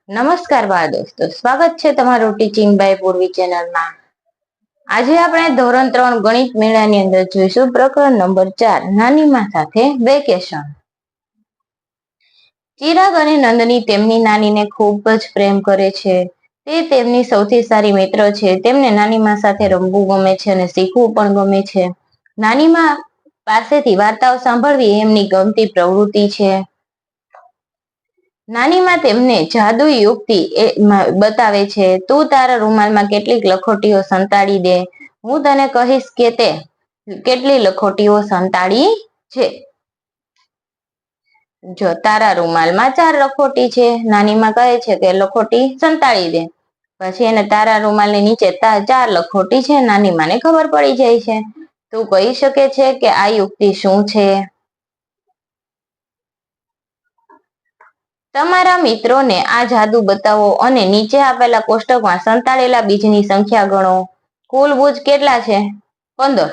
નમસ્કાર બાળ દોસ્તો, સ્વાગત છે તમારું ટીચિંગ બાય પૂર્વી ચેનલમાં। આજે આપણે ધોરણ 3 ગણિત મેળાની અંદર જોઈશું પ્રકરણ નંબર 4 નાની માં સાથે વેકેશન। ચિરાગ અને નંદની તેમની નાનીને ખૂબ જ પ્રેમ કરે છે। તે તેમની સૌથી સારી મિત્ર છે। તેમને નાની માં સાથે રમવું ગમે છે અને શીખવું પણ ગમે છે। નાની માં પાસેથી વાર્તાઓ સાંભળવી એમની ગમતી પ્રવૃત્તિ છે। નાની માં તેમને જાદુઈ યુક્તિ બતાવે છે। તું તારા રૂમાલમાં કેટલીક લખોટીઓ સંતાડી દે, હું તને કહીશ કે તે કેટલી લખોટીઓ સંતાડી છે। જો તારા રૂમાલમાં 4 લખોટી છે, નાની માં કહે છે કે લખોટી સંતાડી દે। પછી એને તારા રૂમાલની નીચે 4 લખોટી છે, નાની માને ખબર પડી જાય છે। તું કહી શકે છે કે આ યુક્તિ શું છે? તમારા મિત્રોને આ જાદુ બતાવો અને નીચે આપેલા કોષ્ટકમાં સંતાડેલા બીજની સંખ્યા ગણો। કુલ બીજ કેટલા છે? 15।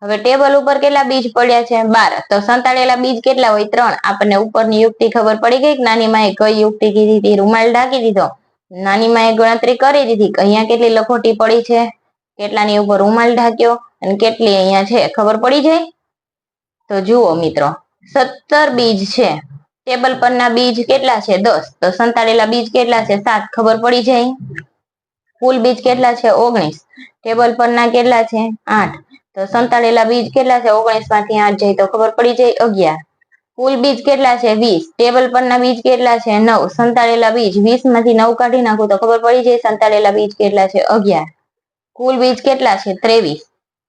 હવે ટેબલ ઉપર કેટલા બીજ પડ્યા છે? 12। તો સંતાડેલા બીજ કેટલા હોય? 3। આપણને ઉપરની યુક્તિ ખબર પડી ગઈ કે નાની માએ કઈ યુક્તિ કીધી હતી? રૂમાલ ઢાંકી દીધો। નાની માએ ગણતરી કરી દીધી કે અહીંયા કેટલી લખોટી પડી છે, કેટલાની ઉપર રૂમાલ ઢાંક્યો અને કેટલી અહીંયા છે, ખબર પડી જાય? તો જુઓ મિત્રો, 17 બીજ છે। ટેબલ પરના બીજ કેટલા છે? 10। તો સંતાડેલા બીજ કેટલા છે? 7। ખબર પડી જાય? કુલ બીજ કેટલા છે? 19। ટેબલ પરના કેટલા છે? 8। તો સંતાડેલા બીજ કેટલા છે? 19 માંથી 8 જાય તો ખબર પડી જાય? 11। કુલ બીજ કેટલા છે? 20। ટેબલ પરના બીજ કેટલા છે? 9। સંતાડેલા બીજ 20 માંથી 9 કાઢી નાખું તો ખબર પડી જાય સંતાડેલા બીજ કેટલા છે? 11। કુલ બીજ કેટલા છે? 23।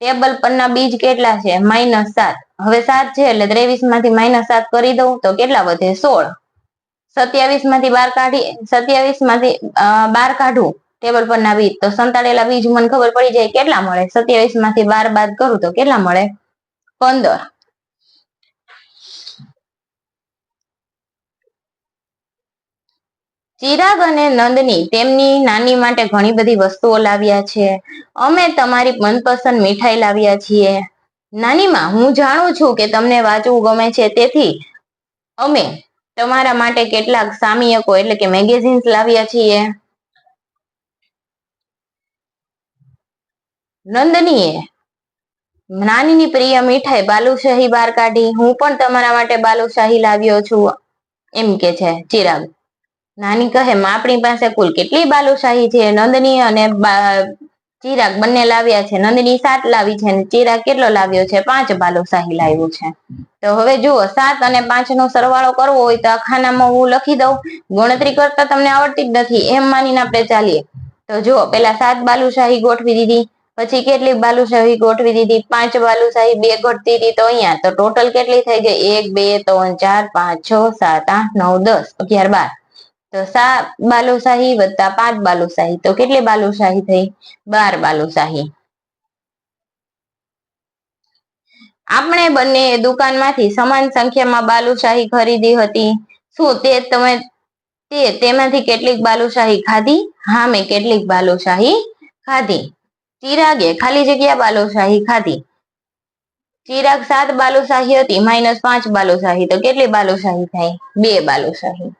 ટેબલ પરના બીજ કેટલા છે? -7। હવે 7 છે એટલે 23 માંથી -7 કરી દઉં તો કેટલા વધે? 16। 27 માંથી 12 કાઢું ટેબલ પરના બીજ તો સંતાડેલા બીજ મને ખબર પડી જાય કેટલા મળે? 27 માંથી 12 બાદ કરું તો કેટલા મળે? 15। ચિરાગ અને નંદની તેમની નાની માટે ઘણી બધી વસ્તુઓ લાવ્યા છે। અમે તમારી મનપસંદ મીઠાઈ લાવ્યા છીએ। નાની માં, હું જાણું છું કે તમને વાંચવું ગમે છે, તેથી અમે તમારા માટે કેટલાક સામયિકો એટલે કે મેગેઝિન્સ લાવ્યા છીએ। નંદનીએ નાનીની પ્રિય મીઠાઈ બાલુશાહી બહાર કાઢી। હું પણ તમારા માટે બાલુશાહી લાવ્યો છું, એમ કે છે ચિરાગ। નાની કહે, આપણી પાસે કુલ કેટલી બાલુશાહી છે? નંદની અને ચિરાગ બંને લાવ્યા છે। નંદની 7 લાવી છે અને ચિરાગ કેટલો લાવ્યો છે? 5 બાલુશાહી લાવ્યું છે। તો હવે જુઓ, 7 અને 5 નો સરવાળો કરવો હોય તો આ ખાનામાં હું લખી દઉં। ગણતરી કરતા તમને આવડતી જ નથી એમ માનીને આપણે ચાલીએ તો જુઓ, પેલા 7 બાલુશાહી ગોઠવી દીધી, પછી કેટલી બાલુશાહી ગોઠવી દીધી? 5 બાલુશાહી 2 ઘટતી હતી તો અહીંયા તો ટોટલ કેટલી થઈ ગઈ? 1 2 3 4 5 6 7 8 9 10 11 12। તો 7 બાલુશાહી વત્તા 5 બાલુશાહી તો કેટલી બાલુશાહી થઈ? 12 બાલુશાહી। આપણે બંને દુકાનમાંથી સમાન સંખ્યામાં બાલુશાહી ખરીદી હતી। શું તેમાંથી કેટલીક બાલુશાહી ખાધી? હા, મેં કેટલીક બાલુશાહી ખાધી। ચિરાગે ખાલી જગ્યા બાલુશાહી ખાધી। ચિરાગ 7 બાલુશાહી હતી -5 બાલુશાહી તો કેટલી બાલુશાહી થાય? 2 બાલુશાહી।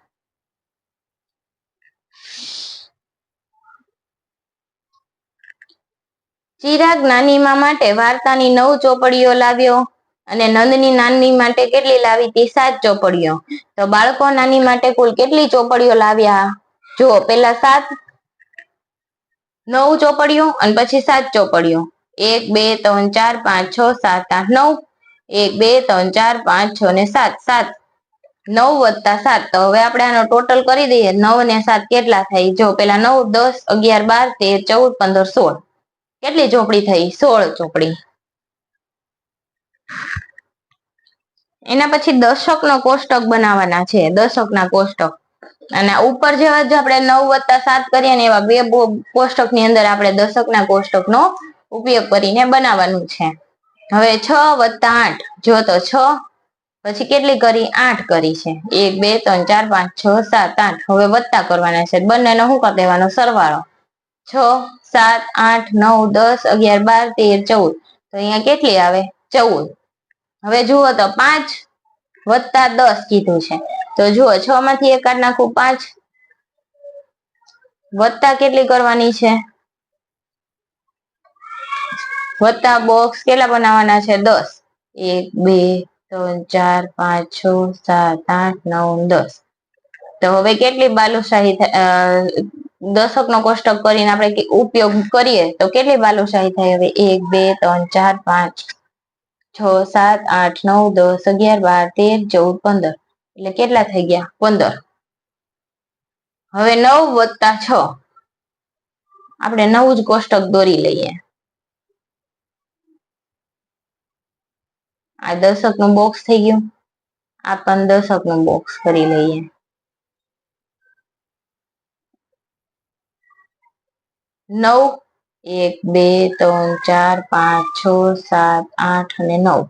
ચિરાગ નાનીમા માટે વાર્તાની 9 ચોપડીઓ લાવ્યો અને નંદની નાની માટે કેટલી લાવી હતી? 7 ચોપડીઓ। તો બાળકો નાની માટે કુલ કેટલી ચોપડીઓ લાવ્યા? જુઓ, પેલા 9 ચોપડીઓ અને પછી 7 ચોપડીઓ। 1 2 3 4 5 6 7 8 9। 1 2 3 4 5 6 ને 7 7। 9 વત્તા 7 તો હવે આપણે આનો ટોટલ કરી દઈએ। 9 ને 7 કેટલા થાય? જો પેલા 9 10 11 12 13 14 15 16। કેટલી ચોપડી થઈ? 16 ચોપડી। એના પછી દશકનો કોષ્ટક બનાવવાના છે, દશકના કોષ્ટક। અને ઉપર જેવા જ આપણે 9 વત્તા 7 કરીએ ને એવા 2 કોષ્ટકની અંદર આપણે દશકના કોષ્ટકનો ઉપયોગ કરીને બનાવવાનું છે। હવે 6 વત્તા 8 જો તો 6 પછી કેટલી કરી? 8 કરી છે। 1 2 3 4 5 6 7 8 હવે વત્તા કરવાના છે, બંનેનો શું કરી દેવાનો? સરવાળો। 6 7 8 9 10 11 12 13 14 તો અહીંયા કેટલી આવે? 14। હવે જુઓ તો 5 વત્તા 10 કીધું છે, તો જુઓ 6 માંથી 1 કાઢી નાખું 5 વત્તા કેટલી કરવાની છે? વત્તા બોક્સ કેટલા બનાવવાના છે? 10. 1 2 3 4 5 6 7 8 9 10. તો હવે કેટલી બાલુશાહી દશક નો કોષ્ટક કરીને આપણે ઉપયોગ કરીએ તો કેટલી બાલુશાહી થાય? હવે 1 2 3 4 5 6 7 8 9 10 11 12 13 14 15. એટલે કેટલા થઈ ગયા? 15. હવે 9 વત્તા 6 આપણે નવું જ કોષ્ટક દોરી લઈએ. આ દશક નું બોક્સ થઈ ગયું. આ પણ દશક નું બોક્સ કરી લઈએ. 9 1 2 3 4 5 6 7 8 અને 9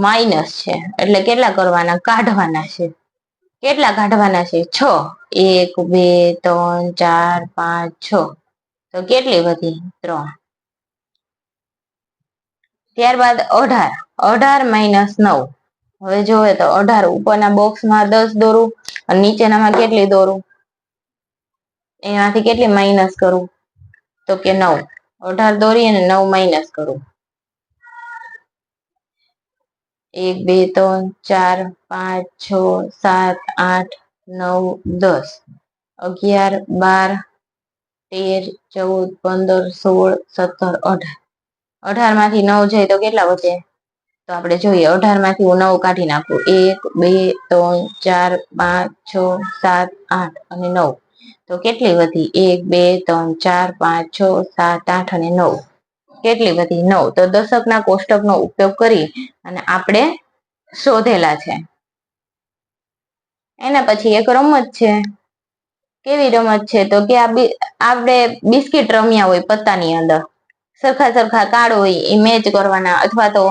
માઇનસ છે એટલે કેટલા કરવાના? કાઢવાના છે. કેટલા કાઢવાના છે? 6. 1 2 3 4 5 6. તો કેટલી વધી? 3. ત્યારબાદ 18. 18 માઇનસ 9. હવે જોવે તો 18 ઉપરના બોક્સમાં 10 દોરું અને નીચેનામાં કેટલી દોરું? એમાંથી કેટલી માઇનસ કરું? તો કે 9. 18 દોરી અને 9 માઇનસ કરું. 1 2 3 4 5 6 7 8 9 10 11 12 13 14 15 16 17 18. 18 માંથી 9 જાય તો કેટલા વધે? તો આપણે જોઈએ. 18 માંથી હું 9 કાઢી નાખું. 1 2 3 4 5 6 7 8 અને 9. તો કેટલી વધી? 1 2 3 4 5 6 7 8 અને 9. કેટલી વધી? 9. તો દશકના કોષ્ટકનો ઉપયોગ કરી અને આપણે શોધેલા છે. એના પછી એક રમત છે. કેવી રમત છે? તો કે આપણે બિસ્કિટ રમ્યા હોય પત્તાની અંદર. સરખા સરખા કાર્ડ હોય એ મેચ કરવાના, અથવા તો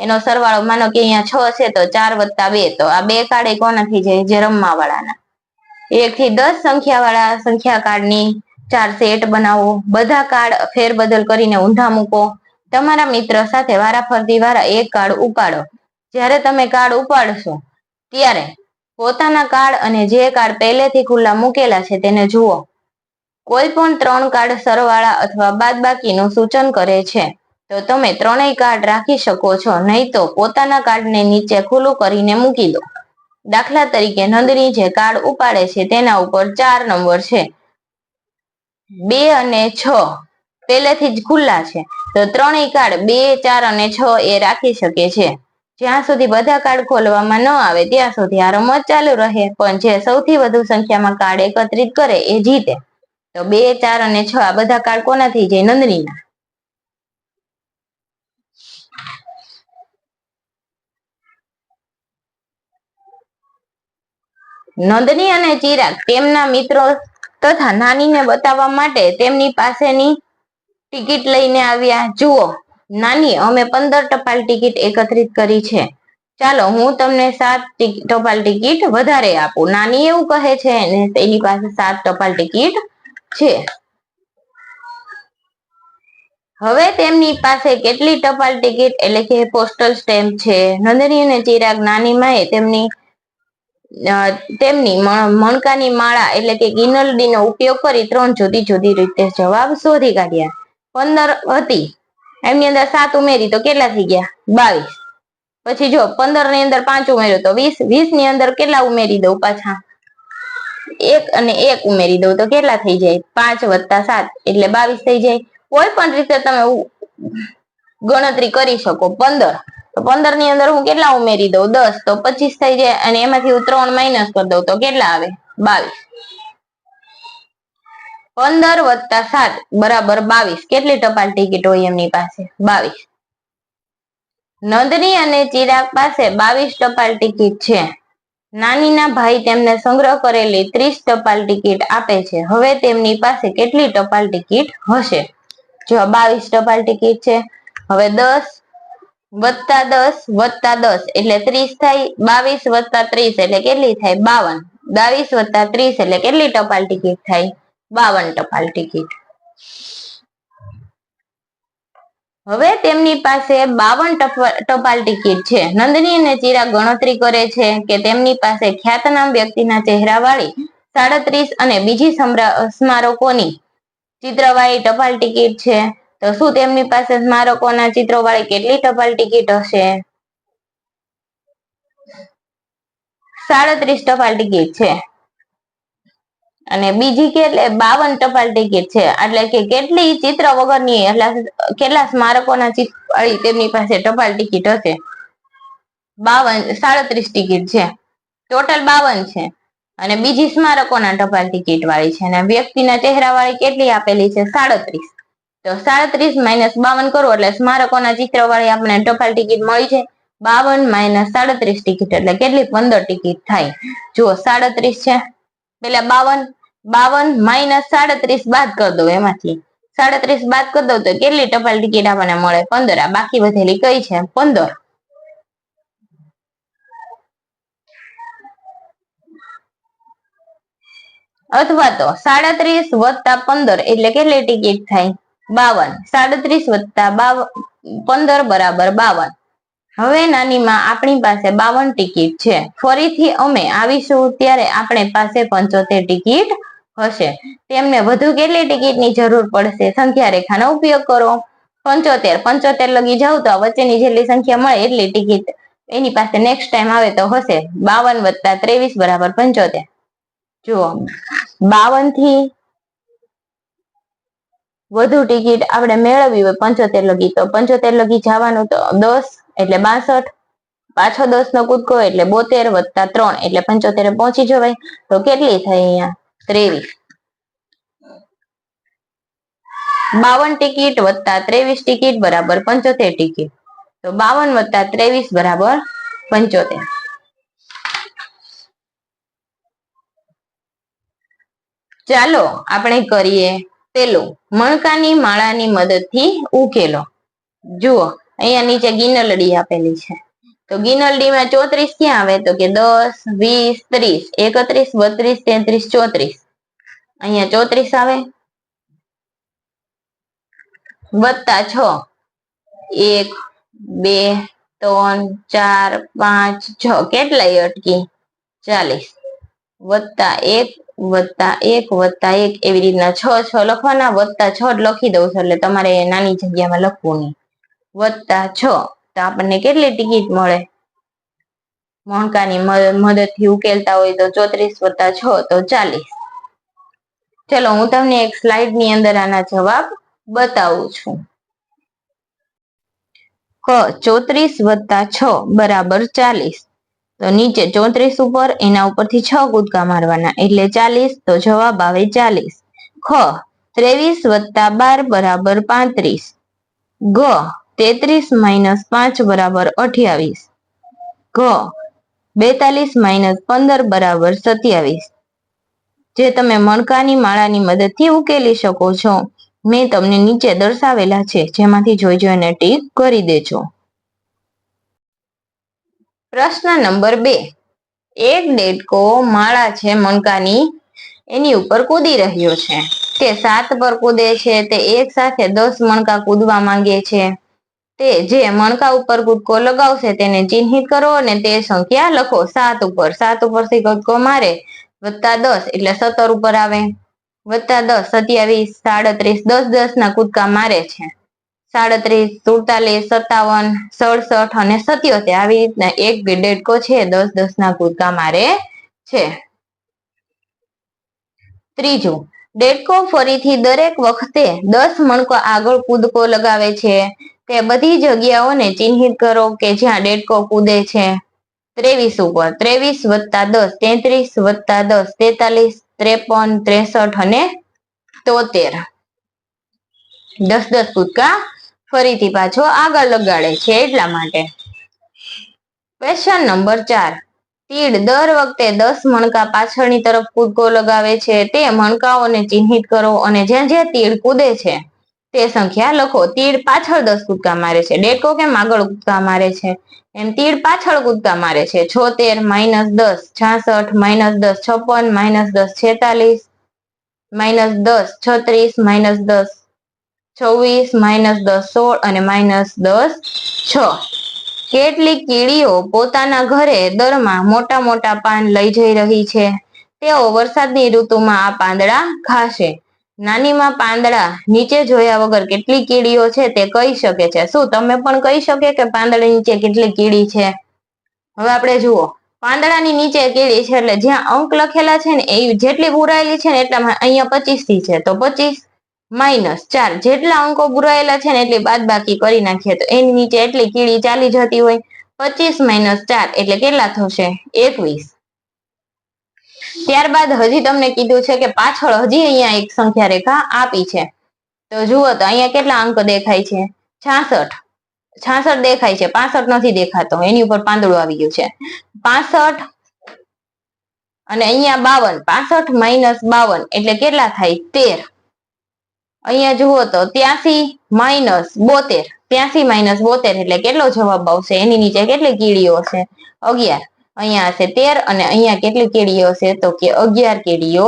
એનો સરવાળો માનો કે અહીંયા 6 છે તો 4 વત્તા 2. તો આ 2 કાર્ડ એ કોના થઈ જાય? જે રમવા વાળાના. 1 થી 10 સંખ્યા વાળા સંખ્યા કાર્ડની 4 સેટ બનાવો. બધા કાર્ડ ફેરબદલ કરીને ઊંધા મૂકો. તમારા મિત્ર સાથે વારાફરતી એક કાર્ડ ઉપાડો. જ્યારે તમે કાર્ડ ઉપાડશો ત્યારે પોતાના કાર્ડ અને જે કાર્ડ પહેલેથી ખુલ્લા મૂકેલા છે તેને જુઓ. કોઈ પણ 3 કાર્ડ સરવાળા અથવા બાદબાકીનું સૂચન કરે છે તો તમે 3 કાર્ડ રાખી શકો છો, નહીં તો પોતાના કાર્ડને નીચે ખુલ્લું કરીને મૂકી દો. દાખલા તરીકે નંદની જે કાર્ડ ઉપાડે છે તેના ઉપર 4 નંબર છે. 2 અને 6 પહેલેથી જ ખુલ્લા છે તો 3 કાર્ડ 2 4 અને 6 એ રાખી શકે છે. જ્યાં સુધી બધા કાર્ડ ખોલવામાં ન આવે ત્યાં સુધી આ રમત ચાલુ રહે, પણ જે સૌથી વધુ સંખ્યામાં કાર્ડ એકત્રિત કરે એ જીતે. તો 2 4 અને 6 આ બધા કાર્ડ કોના થઈ જાય? નંદનીના. નંદની અને ચિરાગ તેમના મિત્રો તથા નાનીને બતાવવા માટે તેમની પાસેની ટિકિટ લઈને આવ્યા. જુઓ નાની, અમે 15 ટપાલ ટિકિટ એકત્રિત કરી છે. ચાલો હું તમને 7 ટપાલ ટિકિટ વધારે આપું. નાની એવું કહે છે અને તેની પાસે 7 ટપાલ ટિકિટ છે. હવે તેમની પાસે કેટલી ટપાલ ટિકિટ એટલે કે પોસ્ટલ સ્ટેમ્પ છે? નંદની અને ચિરાગ નાની માએ તેમની મણકાની માળા એટલે કે ગિનલડીનો ઉપયોગ કરી 3 જુદી જુદી રીતે જવાબ શોધી કાઢ્યા. 15 હતી એમની અંદર 7 ઉમેરી તો કેટલા થઈ ગયા? 22. પછી જો 15 ની અંદર 5 ઉમેર્યો તો 20. 20 ની અંદર કેટલા ઉમેરી દઉં? પાછા 1 અને 1 ઉમેરી દઉં તો કેટલા થઈ જાય? 5 વત્તા 7 એટલે 22 થઈ જાય. કોઈ પણ રીતે તમે ગણતરી કરી શકો. 15 તો 15 ની અંદર હું કેટલા ઉમેરી દઉં? 10 તો 25 થઈ જાય અને એમાંથી હું 3 માઇનસ કરી દઉં તો કેટલા આવે? 22. 15 વત્તા 7 બરાબર 22. કેટલી ટપાલ ટિકિટ હોય એમની પાસે? 22. નંદની અને ચિરાગ પાસે 22 ટપાલ ટિકિટ છે. નાનીના ભાઈ તેમને સંગ્રહ કરેલી 30 ટપાલ ટિકિટ આપે છે. હવે તેમની પાસે કેટલી ટપાલ ટિકિટ હશે? જો 22 ટપાલ ટિકિટ છે. હવે 10 વત્તા 10 વત્તા 10 એટલે 30 થાય. 22 વત્તા 30 એટલે કેટલી થાય? 52. 22 વત્તા 30 એટલે કેટલી ટપાલ ટિકિટ થાય? 52 ટપાલ ટિકિટ. હવે તેમની પાસે 52 ટપાલ ટિકિટ છે. નંદની અને ચિરાગ ગણતરી કરે છે કે તેમની પાસે ખ્યાતનામ વ્યક્તિના ચહેરાવાળી 37 અને બીજી સ્મારકોની ચિત્રવાળી ટપાલ ટિકિટ છે, તો શું તેમની પાસે સ્મારકોના ચિત્રોવાળી કેટલી ટપાલ ટિકિટ હશે? 37 ટપાલ ટિકિટ છે. અને બીજી 52 ટપાલ ટિકિટ છે. એટલે કે કેટલી ચિત્ર વગરની એટલે કેટલા સ્મારકોના ચિત્રવાળી તેમની પાસે ટપાલ ટિકિટ હશે? 37 ટિકિટ છે. ટોટલ 52 છે. અને બીજી સ્મારકોના ટપાલ ટિકિટ વાળી છે. અને વ્યક્તિના ચહેરા વાળી કેટલી આપેલી છે? 37. તો 37 - 52 કરો એટલે સ્મારકોના ચિત્ર વાળી આપણે ટપાલ ટિકિટ મળી છે. 52 - 37 ટિકિટ એટલે કેટલી? 15 ટિકિટ થાય. જુઓ 37 છે, પેલા 52 - 37 બાદ કરી દો. એમાંથી 37 બાદ કરી દો તો કેટલી ટપાલ ટિકિટ આપણને મળે? 15. આ બાકી વધેલી કઈ છે? 15. અથવા તો 37 + 15 એટલે કેટલી ટિકિટ થાય? 52. 37 + 15 = 52. હવે નાનીમાં આપણી પાસે 52 ટિકિટ છે. ફરીથી અમે આવીશું ત્યારે આપણી પાસે 75 ટિકિટ હશે. તેમને વધુ કેટલી ટિકિટની જરૂર પડશે? સંખ્યા રેખાનો ઉપયોગ કરો. 75 લગી જાવ તો વચ્ચેની જેટલી સંખ્યા મળે એટલી ટિકિટ એની પાસે નેક્સ્ટ ટાઈમ આવે તો હશે. 52 + 23 = 75. જુઓ 52 થી વધુ ટિકિટ આપણે મેળવવી હોય 75 લગી, તો 75 લગી જવાનું તો 10 એટલે 62, પાછો 10 નો કૂદકો એટલે 72 + 3 એટલે 75 પહોંચી જવાય. તો કેટલી થઈ અહીંયા? 23. 52 ટિકિટ વત્તા 23 ટિકિટ બરાબર 75 ટિકિટ. તો 52 + 23 બરાબર 75. ચાલો આપણે કરીએ પેલું મણકાની માળાની મદદથી ઉકેલો. જુઓ અહીંયા નીચે ગિનલડી આપેલી છે. તો ગિનલડીમાં 34 ક્યાં આવે? તો કે 10, 20, 30, 31, 32, 33, 34. અહીંયા 34 આવે વત્તા 6, 1, 2, 3, 4, 5, 6 કેટલાય અટકી? 40 વત્તા 1 વત્તા 1 વત્તા 1 એવી રીતના 6 લખવાના, વત્તા 6 લખી દઉં છું એટલે તમારે નાની જગ્યામાં લખવું નહીં. વત્તા 6 તો આપણને કેટલી ટિકિટ મળે? મણકાની મદદથી ઉકેલતા હોય તો 34 + 6 તો 40. ચલો હું તમને એક સ્લાઇડની અંદર આના જવાબ બતાવું છું. 34 + 6 બરાબર 40. તો નીચે 34 ઉપર એના ઉપરથી 6 કૂદકા મારવાના એટલે 40. તો જવાબ આવે 40. 23 + 12 બરાબર 35. 33 - 5 બરાબર 28. 42 - 15 બરાબર 27. જે તમે મણકાની માળાની મદદથી ઉકેલી શકો છો. મેં તમને નીચે દર્શાવેલા છે, જેમાંથી જોઈને ટીક કરી દેજો. પ્રશ્ન નંબર 2. એક દેડકો માળા છે મણકાની, એની ઉપર કૂદી રહ્યો છે. તે 7 પર કૂદે છે. તે એક સાથે 10 મણકા કૂદવા માંગે છે. તે જે મણકા ઉપર કૂદકો લગાવશે તેને ચિહ્નિત કરો અને તે સંખ્યા લખો. 7 ઉપર 7 ઉપરથી કૂદકો મારે વત્તા 10 એટલે 17 ઉપર આવે. વત્તા 10 27, 37 10 ના કૂદકા મારે છે. 37, 43, 57, 67 અને 77 આવી રીતના એક દેડકો છે 10 ના કૂદકા મારે છે. ત્રીજું, દેડકો ફરીથી દરેક વખતે 10 મણકો આગળ કૂદકો લગાવે છે. તે બધી જગ્યાઓને ચિહ્નિત કરો કે જ્યાં દેડકો કૂદે છે. 23 ઉપર 23 + 10 33 + 10 43, 53, 63 અને 73. 10 કૂદકા ફરીથી પાછો આગળ લગાડે છે એટલા માટે. Question number 4. તીડ દર વખતે 10 મણકા પાછળની તરફ કૂદકો લગાવે છે. તે મણકાઓને ચિહ્નિત કરો અને જ્યાં જ્યાં તીડ કૂદે છે તે સંખ્યા લખો. તીડ પાછળ 10 કૂદકા મારે છે. દેડકો કેમ આગળ કૂદકા મારે છે? એમ તીડ પાછળ કૂદકા મારે છે. 76 - 10, 66 - 10, 56 - 10, 46 - 10, 36 - 10, 26 - 10, 16 અને -10 6. કેટલીક કીડીઓ પોતાના ઘરે દરમાં મોટા મોટા પાન લઈ જઈ રહી છે. તેઓ વરસાદની ઋતુમાં આ પાંદડા ખાશે. નાનીમાં પાંદડા નીચે જોયા વગર કેટલી કીડીઓ છે તે કહી શકે છે. શું તમે પણ કહી શકે કે પાંદડા નીચે કેટલી કીડી છે? હવે આપણે જુઓ, પાંદડાની નીચે કીડી છે એટલે જ્યાં અંક લખેલા છે ને એ જેટલી પુરાયેલી છે ને એટલામાં અહીંયા 25 થી છે તો 25 -4 જેટલા અંકો પુરાયેલા છે ને એટલી બાદ બાકી કરી નાખીએ તો એની નીચે એટલી કીડી ચાલી જતી હોય. 25 - 4 એટલે કેટલા થશે? 21. ત્યારબાદ હજી તમને કીધું છે કે પાછળ હજી અહીંયા એક સંખ્યા રેખા આપી છે. તો જુઓ તો અહીંયા કેટલા અંક દેખાય છે? 66. 66 દેખાય છે, 65 નથી દેખાતો, એની ઉપર પાંદડું આવી ગયું છે. 65 અને અહીંયા 52. 65 - 52 એટલે કેટલા થાય? 13. અહીંયા જુઓ તો 83 - 72. 83 - 72 એટલે કેટલો જવાબ આવશે? એની નીચે કેટલી કીડીઓ હશે? 11. અહીંયા હશે 13 અને અહીંયા કેટલી કીડીઓ હશે? તો કે 11 કીડીઓ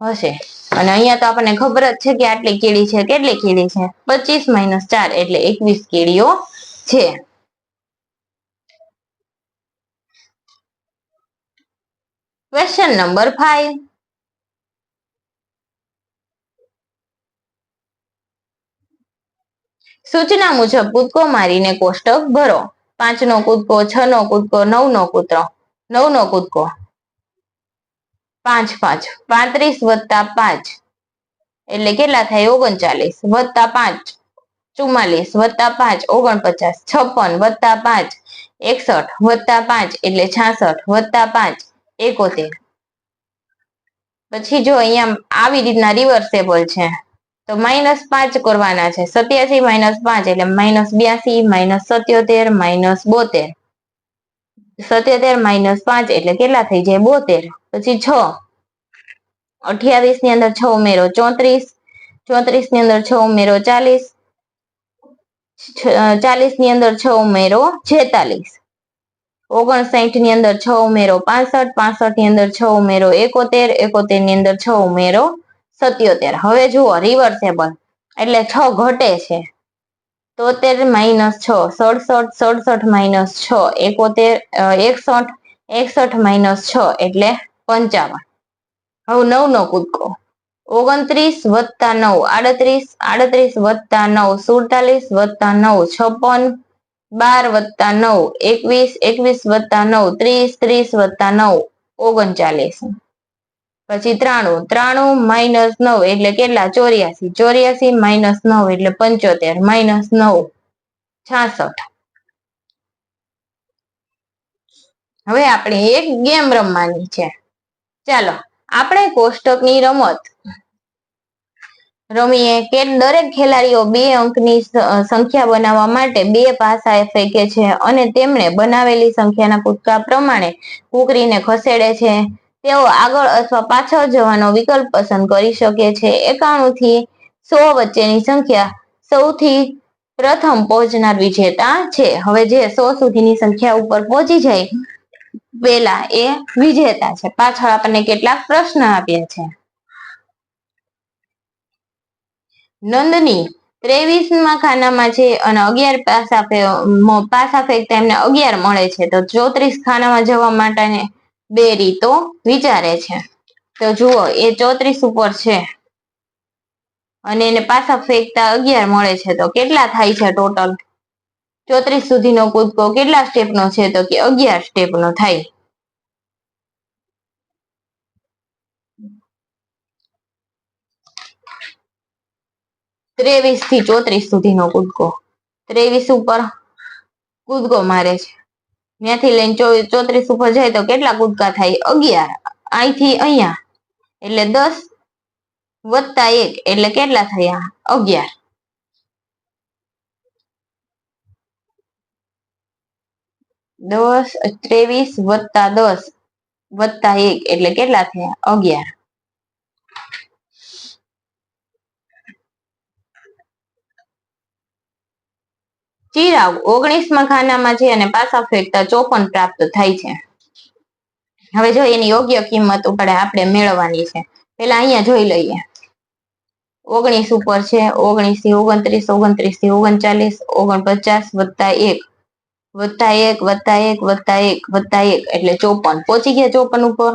હશે. અને અહીંયા તો આપણને ખબર જ છે કે આટલી કીડી છે. કેટલી કીડી છે? 25 - 4 એટલે 21 કીડીઓ છે. Question number 5. સૂચના મુજબ કૂદકો મારીને કોષ્ટક ભરો. 5 નો કૂદકો, 6 નો કૂદકો, 9 નો કૂદકો, 9 નો કૂદકો, 5 5 35 + 5 એટલે કેટલા થાય? 39 + 5 44 + 5 49 56 + 5 61 + 5 એટલે 66 + 5 71. પછી જો અહીંયા આવી રીતના રિવર્સેબલ છે તો -5 કરવાના છે. 87 - 5 એટલે -82 -77 -72. 77 - 5 એટલે કેટલા થઈ જાય? 72. પછી 6 28 ની અંદર 6 ઉમેરો 34 34 ની અંદર 6 ઉમેરો 40 40 ની અંદર 6 ઉમેરો 46 59 ની અંદર 6 ઉમેરો 65 65 ની અંદર 6 ઉમેરો 71 71 ની અંદર 6 ઉમેરો 77. હવે જુઓ રિવર્સેબલ એટલે 6 ઘટે છે. 73 - 6 67 67 - 6 71 61 61 - 6 એટલે 55. હવે 9 નો કૂદકો 29 + 9 38 38 + 9 47 + 9 56 12 + 9 21 21 + 9 30 30 + 9 39. પછી 93 93 - 9 એટલે કેટલા? 84 84 - 9 એટલે 75 -9 66. હવે આપણે એક ગેમ રમવાની છે. ચાલો આપણે કોષ્ટકની રમત રમીએ કે દરેક ખેલાડીઓ 2 અંકની સંખ્યા બનાવવા માટે 2 પાસા ફેંકે છે અને તેમણે બનાવેલી સંખ્યાના કૂદકા પ્રમાણે કૂકરીને ખસેડે છે. તેઓ આગળ અથવા પાછળ જવાનો વિકલ્પ પસંદ કરી શકે છે. 91 થી 100 વચ્ચેની સંખ્યા સૌથી પ્રથમ પહોંચનાર વિજેતા છે. હવે જે 100 સુધીની સંખ્યા ઉપર પહોંચી જાય પેલા એ વિજેતા છે. પાછળ આપણને કેટલાક પ્રશ્ન આપ્યા છે. નંદની 23માં ખાનામાં છે અને 11 પાસા ફેંકતા એમને 11 મળે છે તો 34 ખાનામાં જવા માટેને 2 રીતો વિચારે છે. તો જુઓ એ 34 ઉપર છે અને એને પાસા ફેંકતા 11 મળે છે તો કેટલા થાય છે ટોટલ? 34 સુધીનો કૂદકો કેટલા સ્ટેપનો છે? તો કે 11 સ્ટેપનો થાય. ત્રેવીસ થી 34 સુધીનો કૂદકો 23 ઉપર કૂદકો મારે છે, ત્યાંથી લઈને 34 ઉપર જાય તો કેટલા કૂદકા થાય? 11. અહીંથી અહીંયા એટલે 10 + 1 એટલે કેટલા થયા? 11. 23 + 10 + 1 એટલે કેટલા થયા? 11. ચિરાગ 19માં ખાનામાં છે અને પાસા ફેંકતા 54 પ્રાપ્ત થાય છે. હવે જો એની યોગ્ય કિંમત આપણે મેળવવાની છે. પેલા અહીંયા જોઈ લઈએ. 19 ઉપર છે, 19 થી 29 29 થી 39 49 + 1 + 1 + 1 + 1 + 1 એટલે 54. પહોંચી ગયા 54 ઉપર.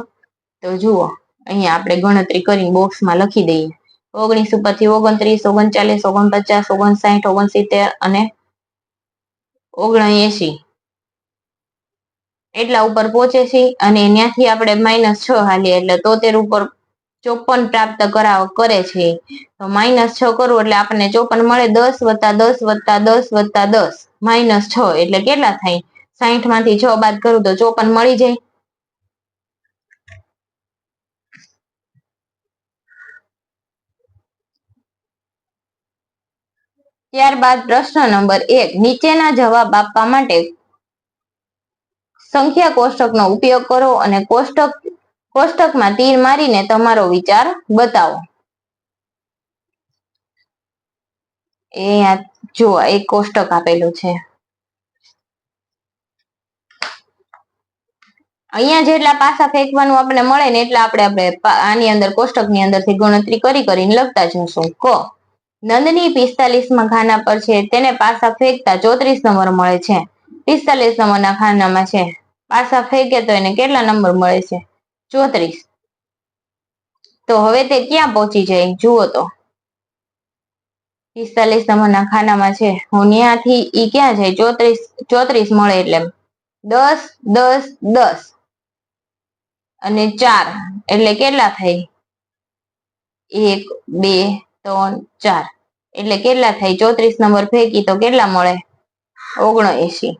તો જુઓ અહીંયા આપણે ગણતરી કરીને બોક્સમાં લખી દઈએ. 19 ઉપરથી 29, 39, 49, 59, 69 અને 79 એટલા ઉપર પહોંચે છે. અને ત્યાંથી આપણે -6 હાલીએ એટલે 73 ઉપર 54 પ્રાપ્ત કરે છે. તો -6 કરવું એટલે આપણને 54 મળે. 10 + 10 + 10 + 10 -6 એટલે કેટલા થાય? 60 માંથી 6 બાદ કરું તો 54 મળી જાય. ત્યારબાદ પ્રશ્ન નંબર 1, નીચેના જવાબ આપવા માટે સંખ્યા કોષ્ટકનો ઉપયોગ કરો અને કોષ્ટકમાં તીર મારીને તમારો વિચાર બતાવો. જો એક કોષ્ટક આપેલું છે. અહીંયા જેટલા પાસા ફેંકવાનું આપણે મળે ને એટલા આપણે આની અંદર કોષ્ટકની અંદરથી ગણતરી કરીને લખતા જશું. નંદની 45માં ખાના પર છે, તેને પાસા ફેંકતા 34 નંબર મળે છે. 45 નંબરના ખાનામાં છે, પાસા ફેંકે તો એને કેટલા નંબર મળે છે? 34. તો હવે તે ક્યાં પહોંચી જાય જુઓ તો. 45 નંબરના ખાનામાં છે, હું ત્યાંથી ઈ ક્યાં જાય? 34 મળે એટલે 10 10 10 અને 4 એટલે કેટલા થાય? 1 2 3 4 એટલે કેટલા થાય? 34 નંબર ફેંકી તો કેટલા મળે? 79.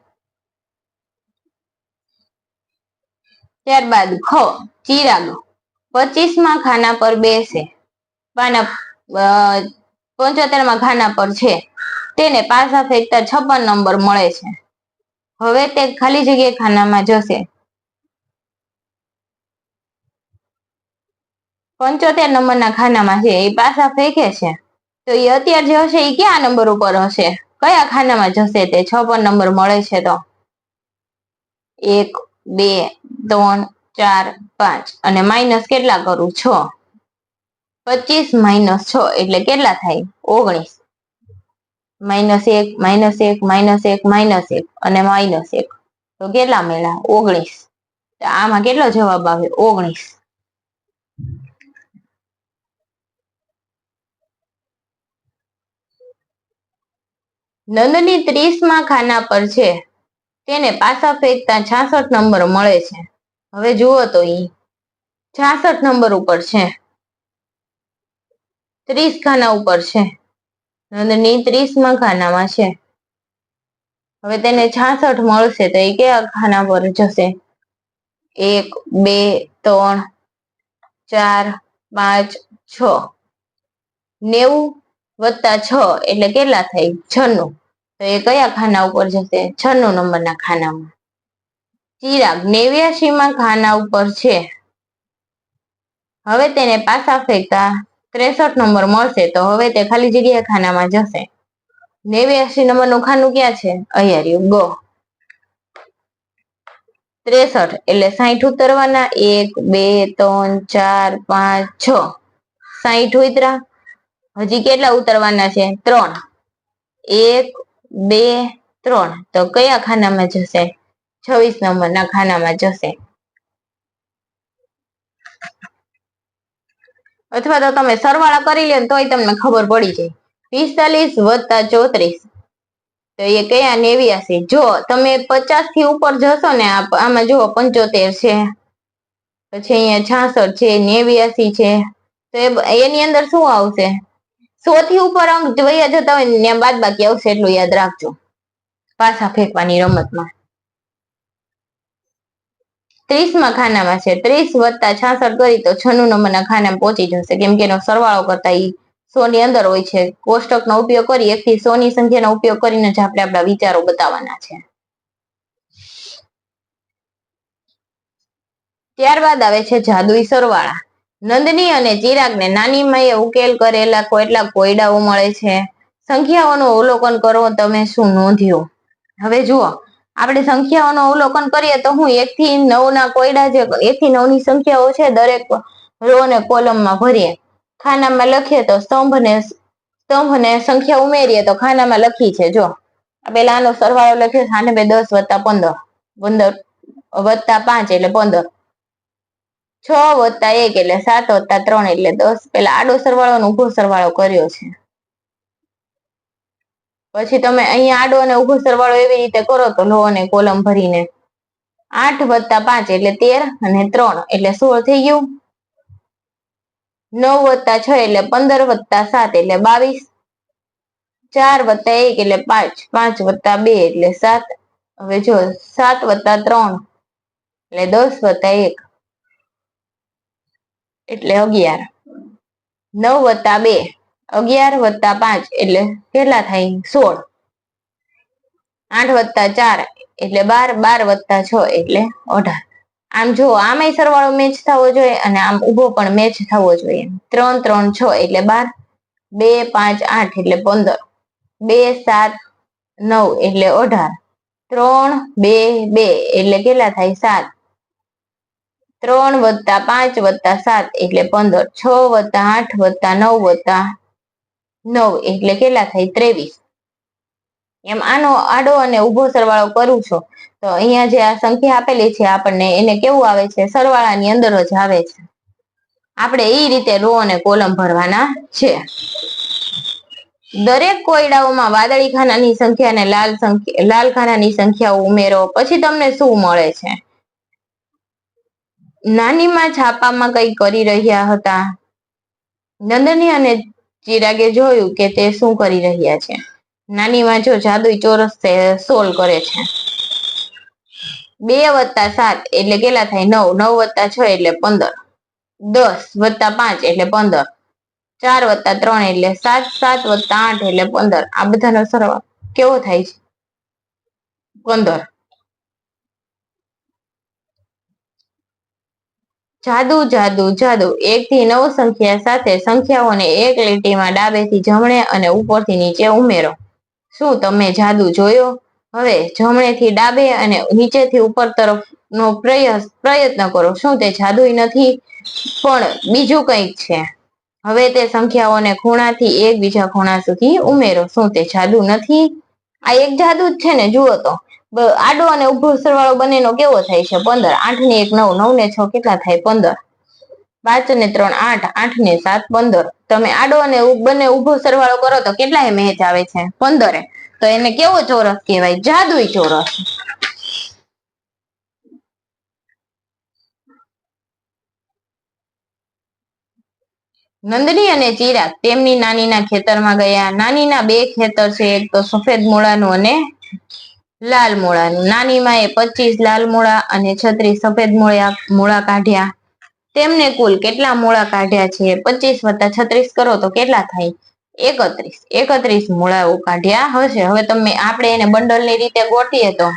ત્યારબાદ ચિરાગ 25માં ખાના પર બેસે, 75માં ખાના પર છે, તેને પાસા ફેંકતા 56 નંબર મળે છે. હવે તે ખાલી જગ્યા ખાનામાં જશે. 75 નંબરના ખાનામાં છે, એ પાસા ફેંકે છે, તો એ અત્યારે જે હશે એ કયા નંબર ઉપર હશે? કયા ખાનામાં જશે? તે 56 નંબર મળે છે તો 1 2 3 4 5 અને માઇનસ કેટલા કરું? 6. 25 - 6 એટલે કેટલા થાય? 19. -1 -1 -1 -1 અને -1 તો કેટલા મળ્યા? 19. આમાં કેટલો જવાબ આવે? 19. નંદની 30માં ખાના પર છે, તેને પાસા ફેંકતા 66 નંબર મળે છે. હવે જુઓ તો ઈ 66 નંબર ઉપર છે, 30 ખાના ઉપર છે. નંદની 30માં ખાનામાં છે. હવે તેને 66 મળશે તો એ કયા ખાના પર જશે? 1 2 3 4 5 6 90 + 6 એટલે કેટલા થાય? 96. તો એ કયા ખાના ઉપર જશે? 96 નંબરના ખાનામાં. ચિરાગ 89માં ખાના ઉપર છે, હવે તેને પાસા ફેંકતા 63 નંબર મળશે, તો હવે તે ખાલી જગ્યા ખાનામાં જશે. 89 નંબરનું ખાનું ક્યાં છે? અહીંયા રહ્યું. 63 એટલે 60 ઉતરવાના. 1 2 3 4 5 6 60 ઉતરા. હજી કેટલા ઉતરવાના છે? 3. 1 2 3 તો કયા ખાનામાં જશે? 26 નંબરના ખાનામાં જશે. અથવા તો તમે સરવાળા કરી લે તોય તમને ખબર પડી જાય. 45 + 34 તો એ કયા? 89. જો તમે 50 થી ઉપર જશો ને, આમાં જુઓ 75 છે, પછી અહીંયા 66 છે, 89 છે, તો એની અંદર શું આવશે? 100 થી ઉપર અંક વયા જતા હોય ને ત્યાં બાદ બાકી આવશે, એટલું યાદ રાખજો પાસા ફેંકવાની રમતમાં. 30માં ખાનામાં છે, 30 + 66 કરી તો 96 નંબરના ખાનામાં પહોંચી જશે, કેમ કે એનો સરવાળો કરતા ઈ 100 ની અંદર હોય છે. કોષ્ટકનો ઉપયોગ કરી 1 થી 100 ની સંખ્યાનો ઉપયોગ કરીને જ આપણે આપણા વિચારો બતાવવાના છે. ત્યારબાદ આવે છે જાદુઈ સરવાળા. નંદની અને ચિરાગને નાની માએ ઉકેલ કરેલા કેટલા કોયડાઓ મળે છે? સંખ્યાઓનું અવલોકન કરો, તમે શું નોંધ્યું? હવે જુઓ, આપણે સંખ્યાઓનું અવલોકન કરીએ તો હું 1 થી 9 ના કોયડા, જે 1 થી 9 ની સંખ્યાઓ છે, દરેક રો અને કોલમમાં ભરીએ, ખાનામાં લખીએ તો સ્તંભને સંખ્યા ઉમેરીએ તો ખાનામાં લખી છે. જો પેલા આનો સરવાળો લખ્યો, 10 + 15 + 5 એટલે 15. 6 વત્તા 1 એટલે 7 વત્તા 3 એટલે 10. પેલા આડો સરવાળો ને ઊભો સરવાળો કર્યો છે. પછી તમે અહીંયા આડો અને ઊભો સરવાળો એવી રીતે કરો તો લો અને કોલમ ભરીને 8 વત્તા 5 એટલે 13 અને 3 એટલે 16 થઈ ગયું. 9 વત્તા 6 એટલે 15 વત્તા 7 એટલે 22. 4 વત્તા 1 એટલે 5. 5 વત્તા 2 એટલે 7. હવે જો 7 વત્તા 3 એટલે 10 વત્તા 1 એટલે 11. 9 વત્તા 2 11 વત્તા 5 એટલે કેટલા થાય 16. 8 વત્તા 4 એટલે 12. 12 વત્તા 6 એટલે 18. આમ જો આમાંય સરવાળો મેચ થવો જોઈએ અને આમ ઉભો પણ મેચ થવો જોઈએ. 3 3 6 એટલે 12. 2 5 8 એટલે 15. 2 7 9 એટલે 18. 3 2 2 એટલે કેટલા થાય 7. 3 વત્તા 5 વત્તા 7 એટલે 15. 6 વત્તા 8 વત્તા 9 વત્તા 9 એટલે કેટલા થાય 23. એમ આનો આડો અને ઊભો સરવાળો કરું છો તો અહીંયા જે આ સંખ્યા આપેલી છે આપણને એને કેવું આવે છે સરવાળાની અંદર જ આવે છે. આપણે એ રીતે રો અને કોલમ ભરવાના છે. દરેક કોયડાઓમાં વાદળી ખાનાની સંખ્યા અને લાલ ખાનાની સંખ્યાઓ ઉમેરો. પછી તમને શું મળે છે? નાનીમાં છાપામાં કઈ કરી રહ્યા હતા. નંદની અને ચિરાગે જોયું કે તે શું કરી રહ્યા છે. નાનીમાં જો જાદુઈ ચોરસ સોલ્વ કરે છે. 2 વત્તા 7 એટલે કેટલા થાય 9. 9 વત્તા 6 એટલે 15. 10 વત્તા 5 એટલે 15. 4 વત્તા 3 એટલે 7. 7 વત્તા 8 એટલે 15. આ બધાનો સરવાળો કેવો થાય છે 15. જાદુ જાદુ જાદુ. 1 થી 9 સંખ્યા સાથે સંખ્યાઓને એક લીટીમાં ડાબેથી જમણે અને ઉપરથી નીચે ઉમેરો. શું તમે જાદુ જોયો? હવે જમણેથી ડાબે અને નીચેથી ઉપર તરફનો પ્રયત્ન કરો. શું તે જાદુઈ નથી પણ બીજું કંઈક છે? હવે તે સંખ્યાઓને ખૂણાથી એકબીજા ખૂણા સુધી ઉમેરો. શું તે જાદુ નથી? આ એક જાદુ જ છે ને. જુઓ તો આડો અને ઊભો સરવાળો બંનેનો કેવો થાય છે 15. 8 ને 1 9. 9 ને 6 કેટલા થાય 15. 5 ને 3 8. 8 ને 7 15. તમે આડો અને બંને ઊભો સરવાળો કરો તો કેટલાય મેચ આવે છે 15. તો એને કેવો ચોરસ કહેવાય? જાદુઈ ચોરસ. નંદની અને ચિરાગ તેમની નાનીના ખેતરમાં ગયા. નાનીના 2 ખેતર છે, એક તો સફેદ મૂળાનું અને લાલ મૂળાનું. નાનીમાં એ 25 લાલ મૂળા અને 36 સફેદ મૂળા કાઢ્યા. તેમને કુલ કેટલા મૂળા કાઢ્યા છે? 25 વત્તા 36 કરો તો કેટલા થાય 31. 31 મૂળાઓ કાઢ્યા હશે. હવે તમે આપણે એને બંડલની રીતે ગોઠીએ તો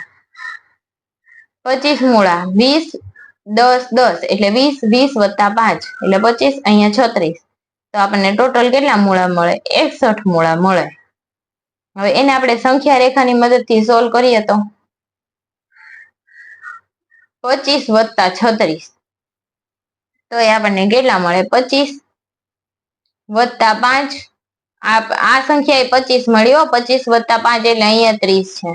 25 મૂળા 20 10 10 એટલે 20. 20 વત્તા 5 એટલે 25. અહીંયા 36. તો આપણને ટોટલ કેટલા મૂળા મળે 61 મૂળા મળે. હવે એને આપણે સંખ્યા રેખાની મદદથી સોલ્વ કરીએ તો 25 વત્તા 36 તો એ આપણને કેટલા મળે 25 વત્તા 5. આ સંખ્યા એ 25 મળ્યો. 25 વત્તા 5 એટલે અહીંયા 30 છે.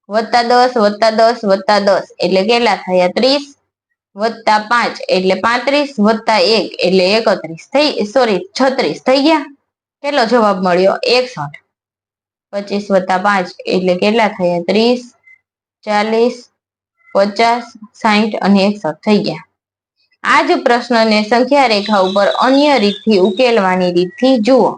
વત્તા 10 વત્તા 10 વત્તા 10 એટલે કેટલા થયા 30 વત્તા 5 એટલે 35 વત્તા 1 એટલે 36 થઈ ગયા. કેટલો જવાબ મળ્યો 61. 25 વત્તા 5 એટલે કેટલા થયા 30 40 50 60 અને 61 થઈ ગયા. આ જ પ્રશ્નને સંખ્યા રેખા ઉપર અન્ય રીતથી ઉકેલવાની રીતથી જુઓ.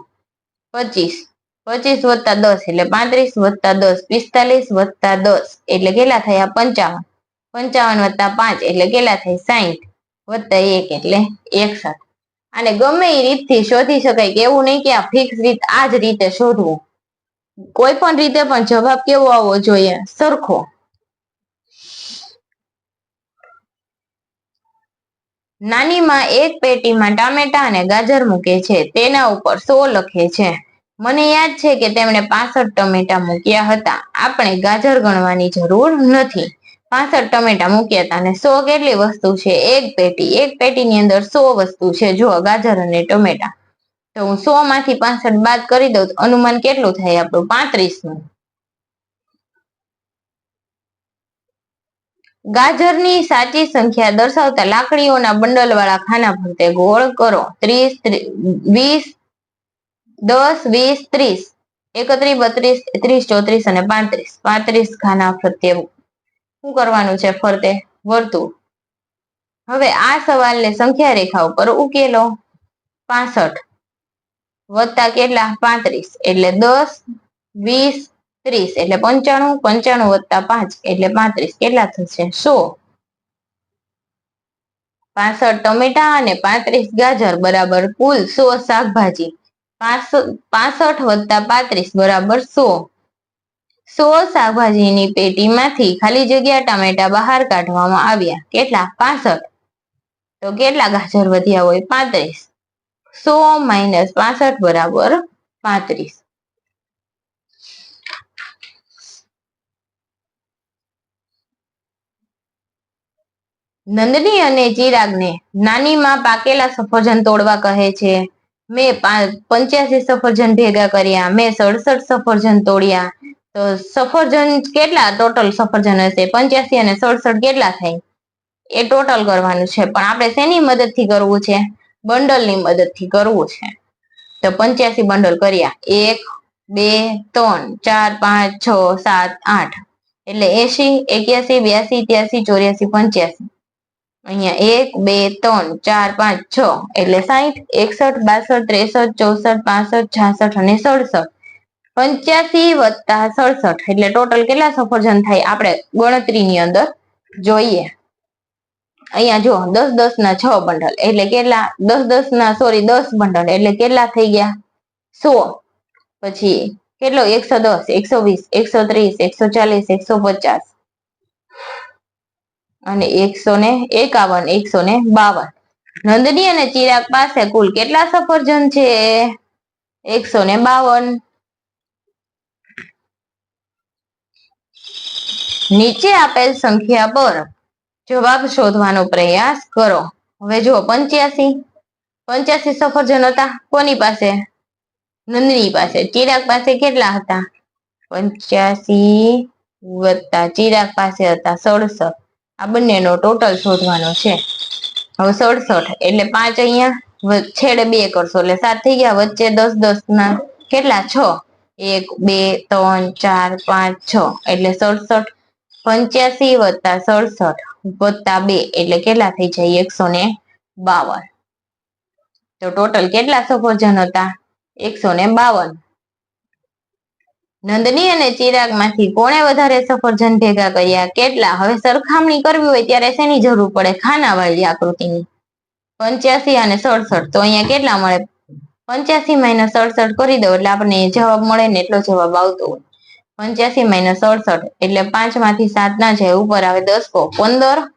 25 વત્તા 10 એટલે 35 વત્તા 10 45 વત્તા 10 એટલે કેટલા થયા 55. 55 વત્તા 5 એટલે કેટલા થાય 60 વત્તા 1 એટલે 61. અને ગમે એ રીતથી શોધી શકાય કે એવું નહીં કે આ ફિક્સ રીત આ જ રીતે શોધવું. કોઈ પણ રીતે પણ જવાબ કેવો આવવો જોઈએ સરખો. નાનીમાં એક પેટીમાં ટામેટા અને ગાજર મૂકે છે. તેના ઉપર 100 લખે છે. મને યાદ છે કે તેમણે 65 ટમેટા મૂક્યા હતા. આપણે ગાજર ગણવાની જરૂર નથી. 65 ટમેટા મૂક્યા હતા અને 100 કેટલી વસ્તુ છે? એક પેટી. એક પેટીની અંદર 100 વસ્તુ છે. જો ગાજર અને ટમેટા. તો હું 100 માંથી 65 બાદ કરી દઉં તો અનુમાન કેટલું થાય આપણું 35 નું. ગાજરની સાચી સંખ્યા દર્શાવતા લાકડીઓના બંડલ વાળા ખાના ફરતે ગોળ કરો. 30, 20, 10, 20, 30, 31, 32, 33, 34 અને 35. 35 ખાના ફરતે શું કરવાનું છે? ફરતે વર્તુળ. હવે આ સવાલને સંખ્યા રેખા ઉપર ઉકેલો. 65 વત્તા કેટલા? 35 એટલે 10, 20, 30 એટલે 95. 95 વત્તા 5 એટલે 35. કેટલા થશે? 100. 65 ટમેટા અને 35 ગાજર બરાબર કુલ 100 શાકભાજી. 65 વત્તા 35 બરાબર 100. 100 શાકભાજીની પેટીમાંથી ખાલી જગ્યા ટામેટા બહાર કાઢવામાં આવ્યા. કેટલા? 65. તો કેટલા ગાજર વધ્યા હોય? 35. 100 માઇનસ 65 બરાબર 35. નંદની અને ચિરાગને નાનીમાં પાકેલા સફરજન તોડવા કહે છે. મેં 85 સફરજન ભેગા કર્યા. મેં 67 સફરજન તોડ્યા. તો સફરજન કેટલા ટોટલ સફરજન હશે? 85 અને 67 કેટલા થાય? એ ટોટલ કરવાનું છે. પણ આપણે શેની મદદથી કરવું છે? બંડલની મદદથી કરવું છે. તો 85 બંડલ કર્યા. 1, 2, 3, 4, 5, 6, 7, 8 એટલે 80, 81, 82, 83, 84, 85. અહીંયા 1, 2, 3, 4, 5, 6 એટલે 60, 61, 62, 63, 64, 65, 66 અને 67. 85 વત્તા 67 એટલે ટોટલ કેટલા સફરજન થાય? આપણે ગણતરીની અંદર જોઈએ. અહીંયા જો 10 10 ના 6 બંડલ એટલે કેટલા? 10 10 ના 10 બંડલ એટલે કેટલા થઈ ગયા? 100. પછી કેટલો? 110, 120, 130, 140, 150 અને 151, 152. નંદની અને ચિરાગ પાસે કુલ કેટલા સફરજન છે? 152. નીચે આપેલ સંખ્યા પર જવાબ શોધવાનો પ્રયાસ કરો. હવે જો 85 સફરજન હતા. કોની પાસે? નંદની પાસે. ચિરાગ પાસે કેટલા હતા? 85 વત્તા ચિરાગ પાસે હતા 67. આ બંનેનો ટોટલ શોધવાનો છે. હવે 67 એટલે 5 અહીંયા છેડે 2 કરશો એટલે 7 થઈ ગયા. વચ્ચે 10 10 ના કેટલા? 6. 1, 2, 3, 4, 5, 6 એટલે 67. 85 વત્તા 67 વત્તા 2 એટલે કેટલા થઈ જાય? 152. તો ટોટલ કેટલા સફરજન હતા? 152. નંદની અને ચિરાગ માંથી કોણે વધારે સફરજન ભેગા કર્યા? કેટલા? હવે સરખામણી કરવી હોય ત્યારે શેની જરૂર પડે? ખાનાવાળી આકૃતિની. 85 અને 67 તો અહીંયા કેટલા મળે? 85 માઇનસ 67 કરી દો એટલે આપણને જવાબ મળે ને એટલો જવાબ આવતો હોય. 85 માઇનસ 67 એટલે 5 માંથી 7 ના જાય ઉપર આવે 10 કો 15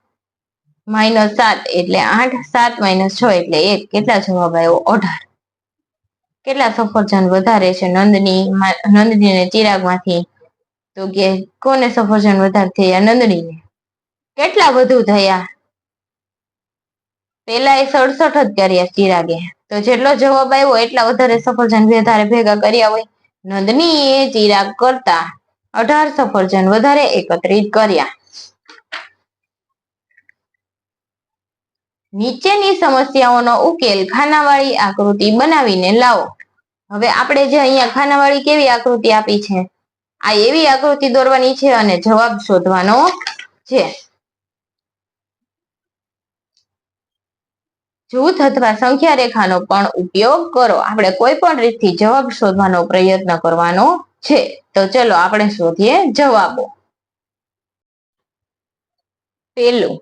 માઇનસ 7 એટલે 8. 7 માઇનસ 6 એટલે 1. કેટલા જવાબ આવ્યો? 18. કેટલા સફરજન વધારે છે નંદની અને ચિરાગ માંથી? તો કે કોને સફરજન વધારે થયા? નંદનીને. કેટલા વધુ થયા? પેલા એ 67 જ કર્યા ચિરાગે. તો જેટલો જવાબ આવ્યો એટલા વધારે સફરજન વધારે ભેગા કર્યા હોય. નંદનીએ ચિરાગ કરતા 18 સફરજન વધારે એકત્રિત કર્યા. નીચેની સમસ્યાઓનો ઉકેલ ખાનાવાળી આકૃતિ બનાવીને લાવો. હવે આપણે જે અહીંયા ખાનાવાળી કેવી આકૃતિ આપી છે? આ એવી આકૃતિ દોરવાની છે અને જવાબ શોધવાનો છે. જૂથ અથવા સંખ્યા રેખાનો પણ ઉપયોગ કરો. આપણે કોઈ પણ રીતથી જવાબ શોધવાનો પ્રયત્ન કરવાનો છે. તો ચલો આપણે શોધીએ જવાબો. પેલું,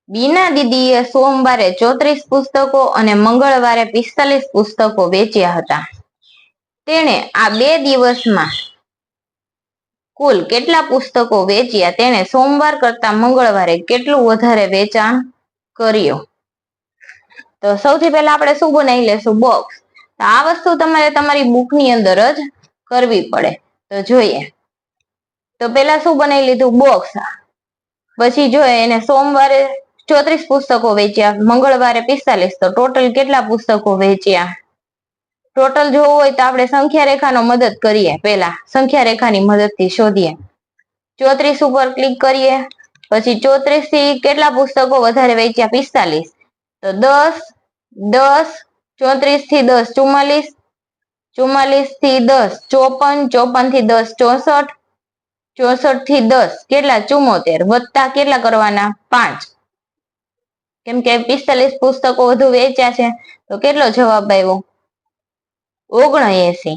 બીના દીદીએ સોમવારે 34 પુસ્તકો અને મંગળવારે 45 પુસ્તકો વેચ્યા હતા. તેણે આ 2 દિવસમાં કુલ કેટલા પુસ્તકો વેચ્યા? તેણે સોમવાર કરતા મંગળવારે કેટલું વધારે વેચાણ કર્યું? તો સૌથી પહેલા આપણે શું બનાવી લેશું? બોક્સ. તો આ વસ્તુ તમારે તમારી બુકની અંદર જ કરવી પડે. તો જોઈએ. તો પેલા શું બનાવી લીધું? બોક્સ. પછી જો એને સોમવારે 34 પુસ્તકો વેચ્યા, મંગળવારે 45, તો ટોટલ કેટલા પુસ્તકો વેચ્યા? ટોટલ જોવું હોય તો આપણે સંખ્યા રેખાનો મદદ કરીએ. પહેલા સંખ્યા રેખાની મદદથી શોધીએ. 34 ઉપર ક્લિક કરીએ. પછી 34 થી કેટલા પુસ્તકો વધારે વેચ્યા? 45. તો 10, 10, 34 થી 10 44, 44 થી 10 54, 54 થી 10 64, 64 થી 10 કેટલા? 74 વત્તા કેટલા કરવાના? 5, કેમ કે 45 પુસ્તકો વધુ વેચ્યા છે. તો કેટલો જવાબ આવ્યો? 79.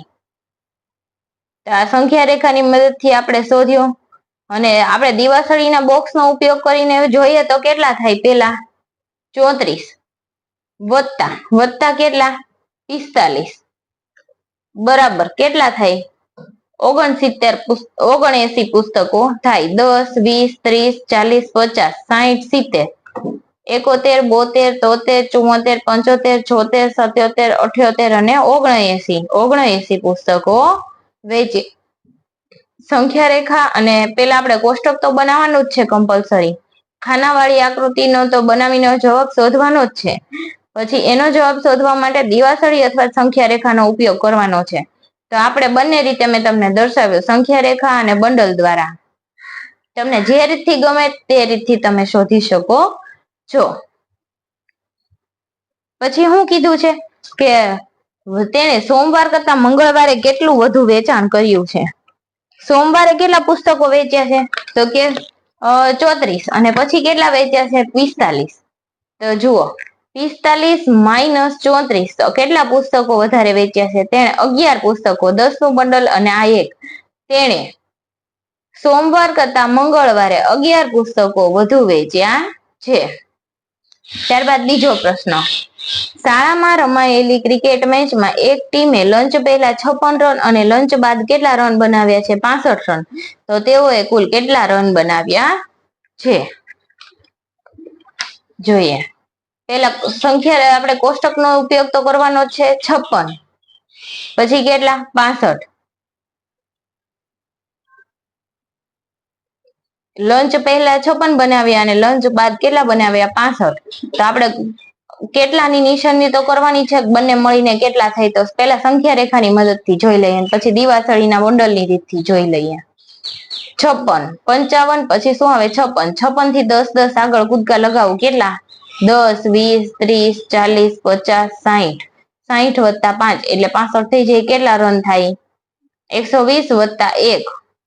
આ સંખ્યા રેખાની મદદથી આપણે શોધ્યો. અને આપણે દિવાસળીના બોક્સનો ઉપયોગ કરીને જોઈએ તો કેટલા થાય? પેલા 34 વત્તા કેટલા? 45 બરાબર કેટલા થાય? 79 પુસ્તકો થાય. 10, 20, 30, 40, 50, 60, 70, 71, 72, 73, 74, 75, 77, 78 અને 79 પુસ્તકો વેચી. સંખ્યા રેખા અને પેલા આપણે કોષ્ટક તો બનાવવાનું જ છે કમ્પલસરી. ખાનાવાળી આકૃતિનો તો બનાવીને જવાબ શોધવાનો જ છે. પછી એનો જવાબ શોધવા માટે દિવાસળી અથવા સંખ્યા રેખાનો ઉપયોગ કરવાનો છે. તો આપણે બંને રીતે મેં તમને દર્શાવ્યું, સંખ્યા રેખા અને બંડલ દ્વારા. તમને જે રીતથી ગમે તે રીતથી તમે શોધી શકો છો. પછી શું કીધું છે કે તેને સોમવાર કરતા મંગળવારે કેટલું વધુ વેચાણ કર્યું છે? સોમવારે કેટલા પુસ્તકો વેચ્યા છે? તો કે 34 અને પછી કેટલા વેચ્યા છે? 45. તો જુઓ 45 માઇનસ 34 તો કેટલા પુસ્તકો વધારે વેચ્યા છે? તેણે 11 પુસ્તકો, 10 નું બંડલ અને આ એક. તેણે સોમવાર કરતા મંગળવારે 11 પુસ્તકો વધુ વેચ્યા છે. ત્યારબાદ બીજો પ્રશ્ન, શાળામાં રમાયેલી ક્રિકેટ મેચમાં એક ટીમે લંચ પહેલા 56 રન અને લંચ બાદ કેટલા રન બનાવ્યા છે? 65 રન. તો તેઓએ કુલ કેટલા રન બનાવ્યા છે? જોઈએ. પેલા સંખ્યા આપણે કોષ્ટકનો ઉપયોગ તો કરવાનો છે 56, પછી કેટલા? 65. લંચ પહેલા 56 બનાવ્યા અને લંચ બાદ કેટલા બનાવ્યા? 65. તો આપણે કેટલાની નિશાની તો કરવાની છે, બંને મળીને કેટલા થાય? તો પેલા સંખ્યા રેખાની મદદથી જોઈ લઈએ, પછી દિવાસળીના બંડલની રીતથી જોઈ લઈએ. 56, 55, પછી શું આવે? 56. 56 થી 10 10 આગળ કૂદકા લગાવું, કેટલા? 10, 20, 30, 40, 50, 60. 60 વત્તા 5 એટલે 65 થઈ જાય. કેટલા રન થાય? 120 વત્તા 1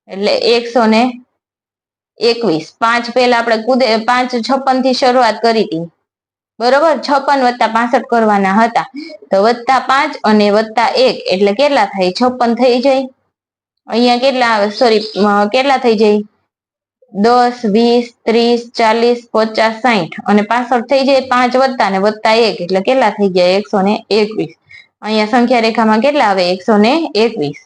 એટલે 121. 5 પેલા આપણે 56 થી શરૂઆત કરી હતી, બરોબર. 56 વત્તા 65 કરવાના હતા. તો વત્તા 5 અને વત્તા 1 એટલે કેટલા થાય? 56 થઈ જાય. અહીંયા કેટલા આવે? સોરી, કેટલા થઈ જાય? 10, 20, 30, 40, 50, 60 અને 65 થઈ જાય. 5 વત્તા ને વત્તા 1 એટલે કેટલા થઈ ગયા? 121. અહીંયા સંખ્યા રેખામાં કેટલા આવે? 121.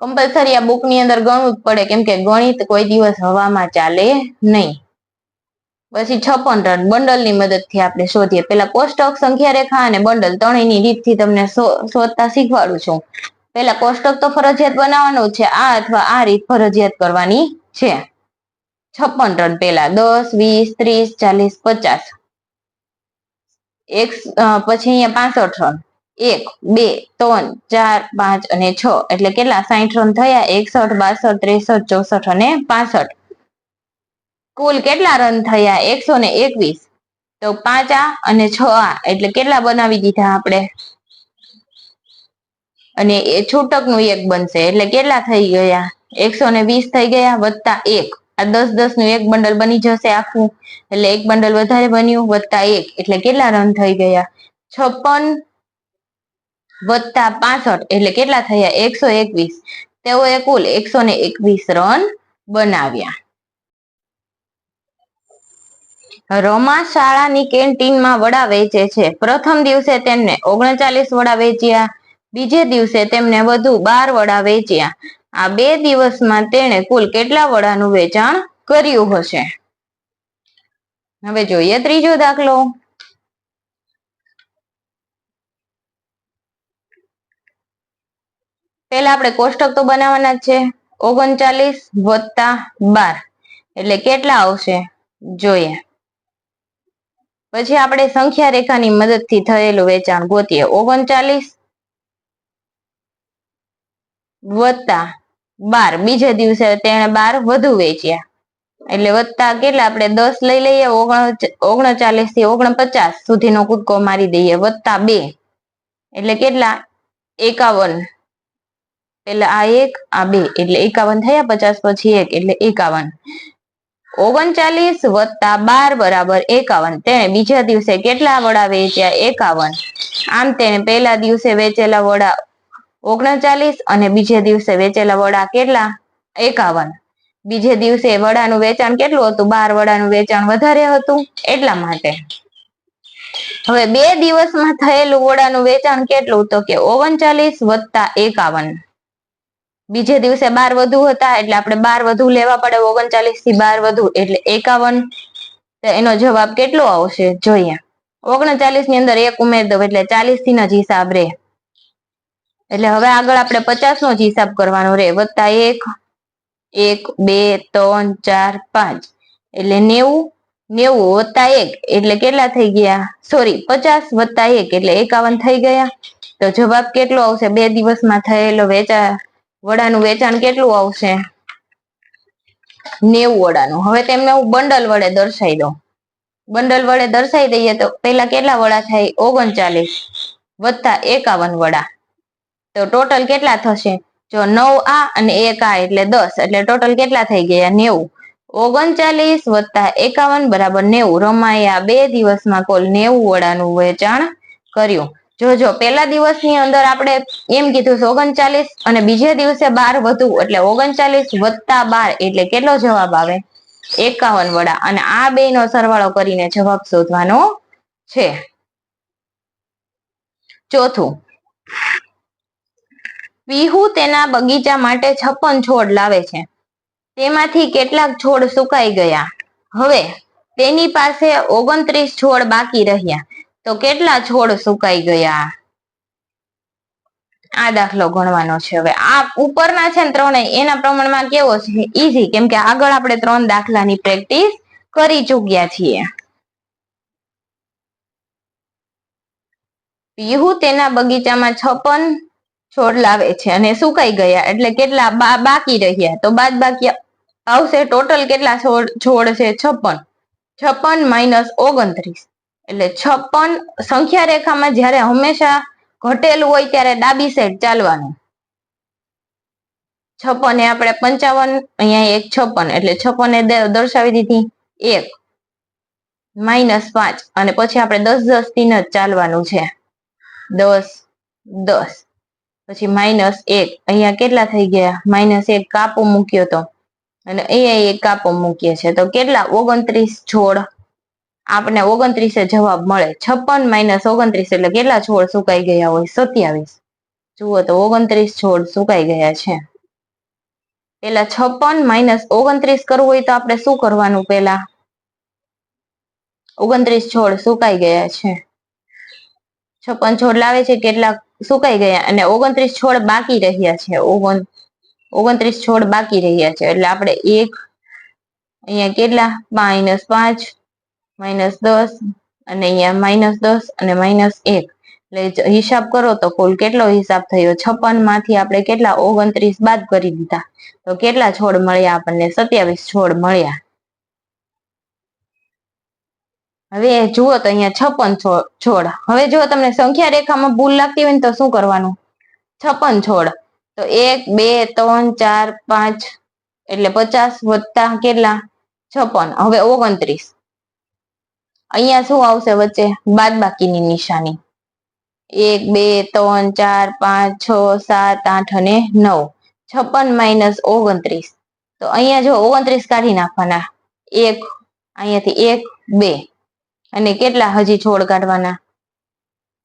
કમ્પલસરી આ બુક ની અંદર ગણવું જ પડે, કેમ કે ગણિત કોઈ દિવસ હવામાં ચાલે નહીં. પછી 56 રન બંડલ ની મદદથી આપણે શોધીએ. પેલા કોષ્ટક, સંખ્યા રેખા અને બંડલ ત્રણેયની રીતથી તમને શોધતા શીખવાડું છું. પેલા કોષ્ટક તો ફરજિયાત બનાવવાનું છે, આ અથવા આ રીત ફરજિયાત કરવાની છે. 56 રન પેલા 10, 20, 30, 40, 50. પછી અહીંયા 65 રન 1, 2, 3, 4, 5 અને 6 એટલે કેટલા? 60 રન થયા. 61, 62, 63, 64 અને 65. કુલ કેટલા રન થયા? 121. તો 5 આ અને 6 આ એટલે કેટલા બનાવી દીધા આપણે? અને એ છૂટકનું 1 બનશે એટલે કેટલા થઈ ગયા? 120 થઈ ગયા વત્તા 1. આ 10 10 નું એક બંડલ બની જશે આખું, એટલે એક બંડલ વધારે બન્યું વત્તા 1 એટલે કેટલા રન થઈ ગયા? 56 વત્તા 65 એટલે કેટલા થયા? 121. તેઓએ કુલ 121 રન બનાવ્યા. રમા શાળાની કેન્ટીનમાં વડા વેચે છે. પ્રથમ દિવસે તેમને 39 વડા વેચ્યા, બીજે દિવસે તેમને વધુ 12 વડા વેચ્યા. આ 2 દિવસમાં તેણે કુલ કેટલા વડાનું વેચાણ કર્યું હશે? હવે જોઈએ ત્રીજો દાખલો. પેલા આપણે કોષ્ટક તો બનાવવાના જ છે. 39 વત્તા 12 એટલે કેટલા આવશે? જોઈએ. પછી આપણે સંખ્યા રેખાની મદદથી થયેલું વેચાણ ગોતીએ. 39 વત્તા 12 બીજે દિવસે તેણે 12 વધુ વેચ્યા. એટલે વત્તા કેટલા આપણે 10 લઈ લઈએ, 39 થી 49 સુધીનો કૂદકો મારી દઈએ, વત્તા 2 એટલે કેટલા 51. પેલા આ 1 આ 2 એટલે 51 થયા, 50 પછી 1 એટલે 51. 39 વત્તા 12 બરાબર 51. તેને બીજા દિવસે કેટલા વડા વેચ્યા? 51. આમ તેને પહેલા દિવસે વેચેલા વડા 39 અને બીજે દિવસે વેચેલા વડા કેટલા? 51. બીજે દિવસે વડાનું વેચાણ કેટલું હતું? 12 વડાનું વેચાણ વધારે હતું એટલા માટે. હવે 2 દિવસમાં થયેલું વડાનું વેચાણ કેટલું? તો કે 39 વત્તા 51. બીજે દિવસે 12 વધુ હતા એટલે આપણે 12 વધુ લેવા પડે, 39 થી 12 વધુ એટલે 51. તો એનો જવાબ કેટલો આવશે જોઈએ. 39 ની અંદર 1 ઉમેર દો એટલે 40 થી જ હિસાબ રહે. એટલે હવે આગળ આપણે 50 નો જ હિસાબ કરવાનો રહે, વત્તા 1 1 2 3 4 5 એટલે 90. 90 વત્તા 1 એટલે કેટલા થઈ ગયા? સોરી 50 વત્તા 1 એટલે 51 થઈ ગયા. તો જવાબ કેટલો આવશે? 2 દિવસમાં થયેલો વડાનું વેચાણ કેટલું આવશે? 90 વડાનું. હવે તેમને હું બંડલ વડે દર્શાવી દઉં. બંડલ વડે દર્શાવી દઈએ તો પેલા કેટલા વડા થાય? 39 વત્તા 51 વડા. તો ટોટલ કેટલા થશે? જો 9 આ અને 1 આ એટલે 10 એટલે ટોટલ કેટલા થઈ ગયા? 90. 39 વત્તા 51 બરાબર 90. રમાયા 2 દિવસમાં કુલ 90 વડાનું વેચાણ કર્યું. જો પેલા દિવસની અંદર આપણે એમ કીધું 39 અને બીજે દિવસે 12 વધુ એટલે 39 વત્તા 12 એટલે કેટલો જવાબ આવે? 51 વડા. અને આ બે નો સરવાળો કરીને જવાબ શોધવાનો છે. ચોથું, પીહુ તેના બગીચા માટે 56 છોડ લાવે છે. તેમાંથી કેટલાક છોડ સુકાઈ ગયા. હવે તેની પાસે 29 છોડ બાકી રહ્યા. તો કેટલા છોડ સુકાઈ ગયા? આ દાખલો ગણવાનો છે. હવે આ ઉપરના છે ને ત્રણેય એના પ્રમાણમાં કેવો છે? ઈઝી, કેમ કે આગળ આપણે 3 દાખલાની પ્રેક્ટિસ કરી ચૂક્યા છીએ. પીહુ તેના બગીચામાં 56 છોડ લાવે છે અને સુકાઈ ગયા એટલે કેટલા બાકી રહ્યા? તો બાદ બાકી આવશે. ટોટલ કેટલા છોડ છે? 56. 56 માઇનસ 29 એટલે 56. સંખ્યા રેખામાં જ્યારે હંમેશા ઘટેલું હોય ત્યારે ડાબી સાઈડ ચાલવાનું. 56 એ આપણે 55, અહીંયા 1 56 એટલે 56 એ દર્શાવી દીધી 1 -5 અને પછી આપણે 10 10 થી જ ચાલવાનું છે. 10 10 પછી -1 અહીંયા કેટલા થઈ ગયા? -1 કાપો મૂક્યો તો અને અહીંયા એક કાપો મૂકીએ છે તો કેટલા? 29 છોડ. આપણે 29 જવાબ મળે. 56 - 29 એટલે કેટલા છોડ સુકાઈ ગયા હોય? 27. જુઓ તો 29 છોડ સુકાઈ ગયા છે. પેલા 56 - 29 કરવું હોય તો આપણે શું કરવાનું? પેલા 29 છોડ સુકાઈ ગયા છે. 56 છોડ લાવે છે, કેટલાક સુકાઈ ગયા અને 29 છોડ બાકી રહ્યા છે. 29 છોડ બાકી રહ્યા છે એટલે આપણે 1 અહીંયા કેટલા? -5 -10 અને અહીંયા -10 અને -1 એટલે હિસાબ કરો તો કુલ કેટલો હિસાબ થયો? 56 માંથી આપણે કેટલા? 29 બાદ કરી દીધા તો કેટલા છોડ મળ્યા આપણને? 27 છોડ મળ્યા. હવે જુઓ તો અહીંયા 56 છોડ. હવે જો તમને સંખ્યા રેખામાં ભૂલ લાગતી હોય ને તો શું કરવાનું? 56 છોડ તો 1 2 3 4 5 એટલે 50 વત્તા કેટલા? 56. હવે 29 અહીંયા શું આવશે વચ્ચે? બાદબાકીની નિશાની. 1 2 3 4 5 6 7 8 અને 9. 56 - 29 તો અહીંયા જો 29 કાઢી નાખવાના. 1 અહીંયાથી 1 2 અને કેટલા હજી છોડ કાઢવાના?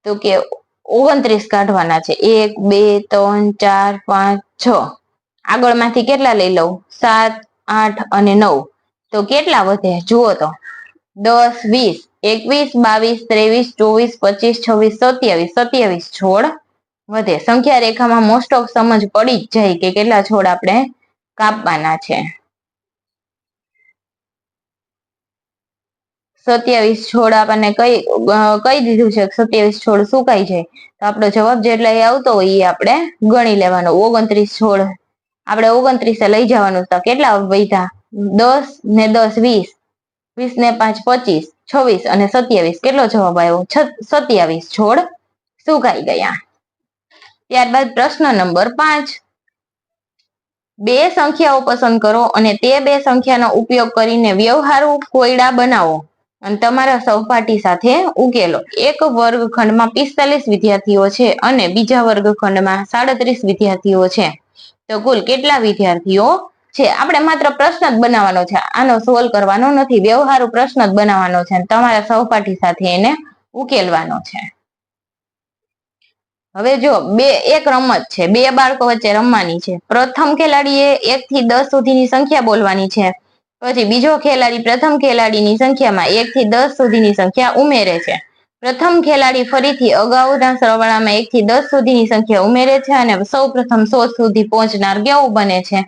તો કે 29 કાઢવાના છે. 1 2 3 4 5 6 આગળમાંથી કેટલા લઈ લઉં? 7 8 અને 9 તો કેટલા વધે? જુઓ તો 10 20 21 22 23 24 25 26 27 છોડ વધે. સંખ્યા રેખામાં મોસ્ટ ઓફ સમજ પડી જ જાય કે કેટલા છોડ આપણે કાપવાના છે. 27 છોડ આપણને કહી દીધું છે. 27 છોડ સુકાઈ જાય તો આપણો જવાબ જેટલા આવતો હોય એ આપણે ગણી લેવાનો. 29 છોડ આપણે 29 લઈ જવાનું તો કેટલા વધ્યા? 10 ને 10 20, 20 ને 5 25, 26 અને 27 કેટલો જવાબ આવ્યો? 27 છોડ સુકાઈ ગયા. ત્યારબાદ પ્રશ્ન નંબર 5, બે સંખ્યાઓ પસંદ કરો અને તે બે સંખ્યાનો ઉપયોગ કરીને વ્યવહારુ કોયડા બનાવો અને તમારા સહપાઠી સાથે ઉકેલો. એક વર્ગખંડમાં 45 વિદ્યાર્થીઓ છે અને બીજા વર્ગખંડમાં 37 વિદ્યાર્થીઓ છે, તો કુલ કેટલા વિદ્યાર્થીઓ છે? આપણે માત્ર પ્રશ્ન જ બનાવવાનો છે, આનો સોલ્વ કરવાનો નથી. વ્યવહારુ પ્રશ્ન જ બનાવવાનો છે, તમારા સહપાઠી સાથે એને ઉકેલવાનો છે. હવે જો એક રમત છે, બે બાળકો વચ્ચે રમવાની છે. પ્રથમ ખેલાડીએ 1 થી 10 સુધીની સંખ્યા બોલવાની છે. પછી બીજો ખેલાડી પ્રથમ ખેલાડીની સંખ્યામાં 1 થી 10 સુધીની સંખ્યા ઉમેરે છે. પ્રથમ ખેલાડી ફરીથી અગાઉના સરવાળામાં 1 થી 10 સુધીની સંખ્યા ઉમેરે છે અને સૌ પ્રથમ 100 સુધી પહોંચનાર કેવું બને છે?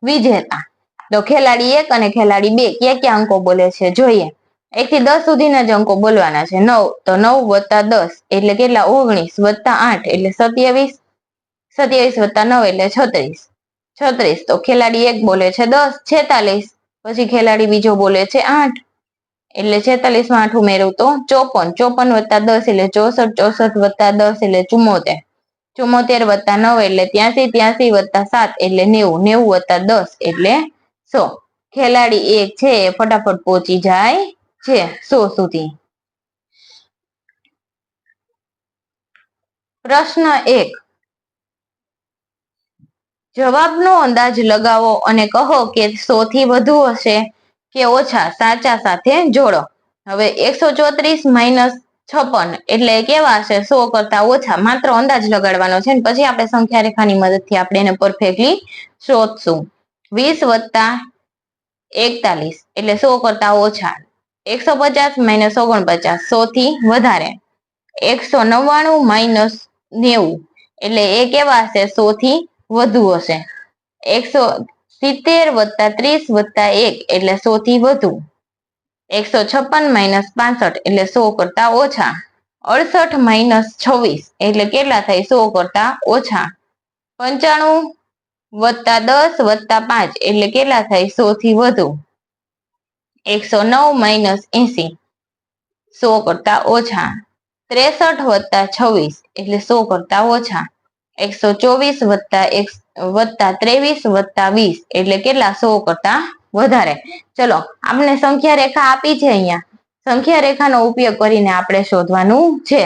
વિજેતા. તો ખેલાડી 1 અને ખેલાડી 2 ક્યાં અંકો બોલે છે જોઈએ. 1 થી 10 સુધીના જ અંકો બોલવાના છે. 9, તો 9 વત્તા 10 એટલે કેટલા? 19 વત્તા 8 એટલે 27, 27 વત્તા 9 એટલે 36, 36. તો ખેલાડી 1 બોલે છે 10, 46. પછી ખેલાડી બીજો બોલે છે 8 એટલે 46 માં 8 ઉમેરું તો 54, 54 વત્તા 10 એટલે 64, 64 વત્તા 10 એટલે 74, 74 વત્તા 9 એટલે 83, 83 વત્તા 7 એટલે 90, 90 વત્તા 10 એટલે 100. ખેલાડી 1 છે એ ફટાફટ પહોંચી જાય છે 100 સુધી. પ્રશ્ન 1, જવાબનો અંદાજ લગાવો અને કહો કે 100 થી વધુ હશે કે ઓછા. સાચા સાથે જોડો. હવે 134 માઇનસ 56 એટલે કેવા હશે? 100 કરતા ઓછા. માત્ર અંદાજ લગાડવાનો છે ને પછી આપણે સંખ્યા રેખાની મદદથી આપણે એને પરફેક્ટલી શોધશું. 20 વત્તા 41 એટલે 100 કરતા ઓછા. 150 માઇનસ 49, 100 થી વધારે. 199 માઇનસ 90 એટલે એ કેવા હશે? 100 થી વધુ હશે. 170 વત્તા 30 વત્તા 1 એટલે 100 થી વધુ. 156 માઇનસ 65 એટલે 100 કરતા ઓછા. 68 માઇનસ 26 એટલે કેટલા થાય? 100 કરતા ઓછા. 95 વત્તા 10 વત્તા 5 એટલે કેટલા થાય? 100 થી વધુ. 109 માઇનસ 80 100 કરતા ઓછા. 63 વત્તા 26 એટલે 100 કરતા ઓછા. 124 વત્તા 23 વત્તા 20 એટલે કેટલા? 100 કરતા વધારે. ચલો, આપણે સંખ્યા રેખા આપી છે અહીંયા. સંખ્યા રેખાનો ઉપયોગ કરીને આપણે શોધવાનું છે.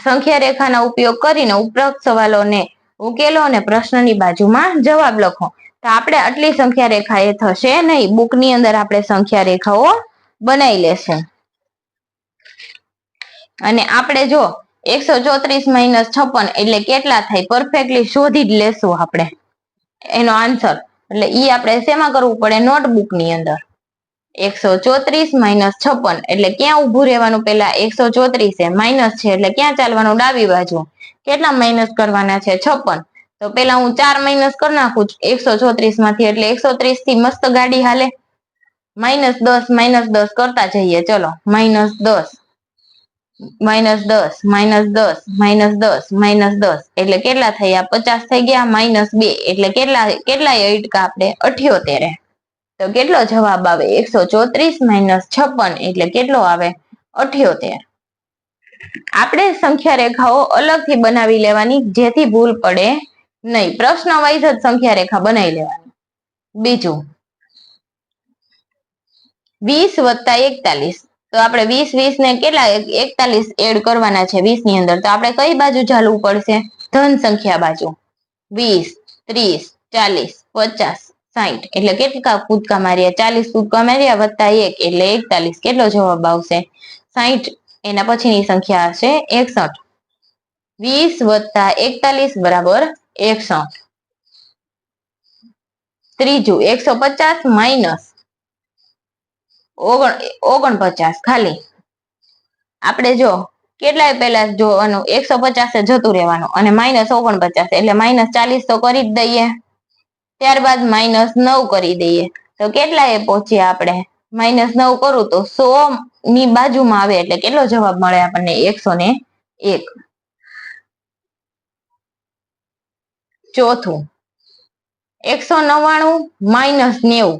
સંખ્યા રેખાનો ઉપયોગ કરીને ઉપરોક્ત સવાલોને ઉકેલો અને પ્રશ્નની બાજુમાં જવાબ લખો. તો આપણે આટલી સંખ્યા રેખા એ થશે નહીં. બુકની અંદર આપણે સંખ્યા રેખાઓ બનાવી લેશું. અને આપણે જો 134 માઇનસ 56 એટલે કેટલા થાય? પરફેક્ટલી શોધી જ લેશું આપણે એનો આન્સર. એટલે ઈ આપણે શેમાં કરવું પડે? નોટબુકની અંદર. 134 માઇનસ 56 એટલે ક્યાં ઉભું રહેવાનું? પેલા 134 માઇનસ છે એટલે ક્યાં ચાલવાનું? ડાબી બાજુ. કેટલા માઇનસ કરવાના છે? 56. તો પેલા હું 4 માઇનસ કરી નાખું 134 માંથી એટલે 130 થી મસ્ત ગાડી હાલે. -10 કરતા જઈએ. ચલો, -10 -10 -10 -10 એટલે કેટલા થયા? 50 થઈ ગયા. -2 એટલે કેટલા ઇટકા આપણે? 78. તો કેટલો જવાબ આવે? 134 માઇનસ 56 એટલે કેટલો આવે? 78. આપણે સંખ્યા રેખાઓ અલગથી બનાવી લેવાની જેથી ભૂલ પડે નહીં. પ્રશ્ન વાઇઝ જ સંખ્યા રેખા બનાવી લેવાની. બીજું 20 વત્તા 41 તો આપણે 20 ને કેટલા 41 એડ કરવાના છે 20 ની અંદર. તો આપણે કઈ બાજુ ચાલવું પડશે? ધન સંખ્યા બાજુ. 20, 30, 40, 50, 60 એટલે કેટલા કૂદકા માર્યા? 40 કૂદકા માર્યા વત્તા 1 એટલે 41. કેટલો જવાબ આવશે? 60. એના પછીની સંખ્યા હશે 61. 20 વત્તા 41 બરાબર 61. ત્રીજું 150 માઇનસ 49 ખાલી. આપણે જો કેટલાય પહેલા જોવાનું 150 જતું રહેવાનું અને -49 એટલે -40 તો કરી જ દઈએ. ત્યારબાદ -9 કરી દઈએ. તો કેટલા એ પહોંચ્યા આપણે? -9 કરું તો 100 ની બાજુમાં આવે એટલે કેટલો જવાબ મળે આપણને? 101. ચોથું 199 માઇનસ 90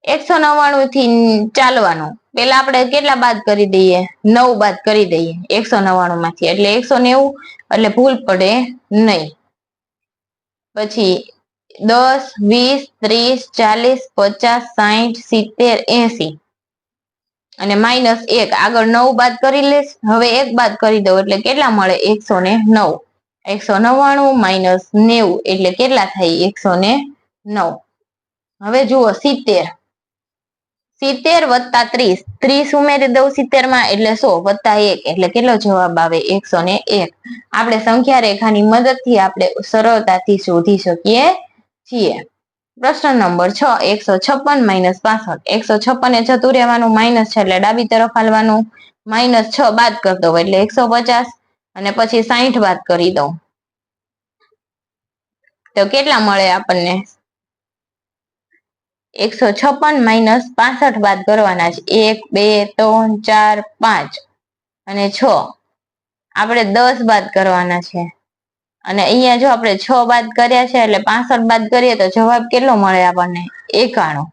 199 થી ચાલવાનું. પેલા આપણે કેટલા બાદ કરી દઈએ? 9 બાદ કરી દઈએ 199 માંથી, એટલે 190, એટલે ભૂલ પડે નહીં. પછી 10, 20, 30, 40, 50, 60, 70, 80 અને -1 આગળ 9 બાદ કરી લેશ. હવે 1 બાદ કરી દઉં એટલે કેટલા મળે? 109. 199 - 90 એટલે કેટલા થાય? 109. હવે જુઓ 70. 70 વત્તા 30, 30 ઉમેરી દઉં 70 માં એટલે 100 વત્તા 1 એટલે કેટલો જવાબ આવે? 101. આપણે સંખ્યા રેખાની મદદથી આપણે સરળતાથી શોધી શકીએ છીએ. પ્રશ્ન નંબર 6, 156 - 65. 156 એ જતું રહેવાનું, માઇનસ છે એટલે ડાબી તરફ હાલવાનું. -6 બાદ કરી દઉં એટલે 150 અને પછી 60 બાદ કરી દઉં તો કેટલા મળે આપણને? 156 - 65 બાદ કરવાના છે. 1, 2, 3, 4, 5 અને 6. આપણે 10 બાદ કરવાના છે અને અહીંયા જો આપણે 6 બાદ કર્યા છે એટલે 65 બાદ કરીએ તો જવાબ કેટલો મળે આપણને? 91.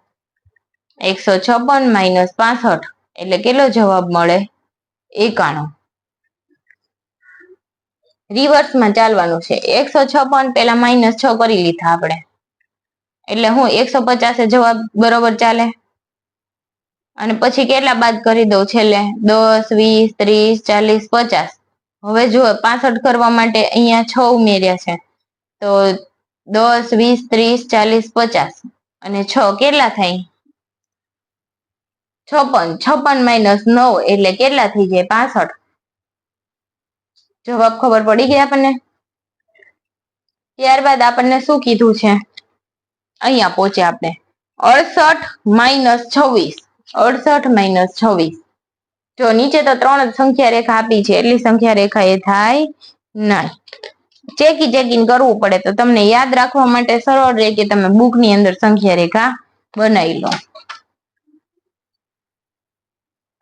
156 - 65 એટલે કેટલો જવાબ મળે? 91. રિવર્સમાં ચાલવાનું છે. 156 પેલા -6 કરી લીધા આપણે, એટલે હું 150 જવાબ બરોબર ચાલે. અને પછી કેટલા બાદ કરી દઉં છેલ્લે? 10, 20, 30, 40, 50. હવે જો 65 કરવા માટે અહીંયા 6 ઉમેર્યા છે તો 10, 20, 30, 40, 50 અને 6 કેટલા થાય? 56. 56 - 9 એટલે કેટલા થઈ જાય? 65. જવાબ ખબર પડી ગઈ આપણને? ત્યારબાદ આપણને શું કીધું છે? અહીંયા પહોંચ્યા આપણે 68 - 26. 68 - 26. જો નીચે તો 3 સંખ્યા રેખા આપી છે, એટલી સંખ્યા રેખા એ થાય નહીં. ચેકિંગ કરવું પડે તો તમને યાદ રાખવા માટે સરળ રહે કે તમે બુકની અંદર સંખ્યા રેખા બનાવી લો.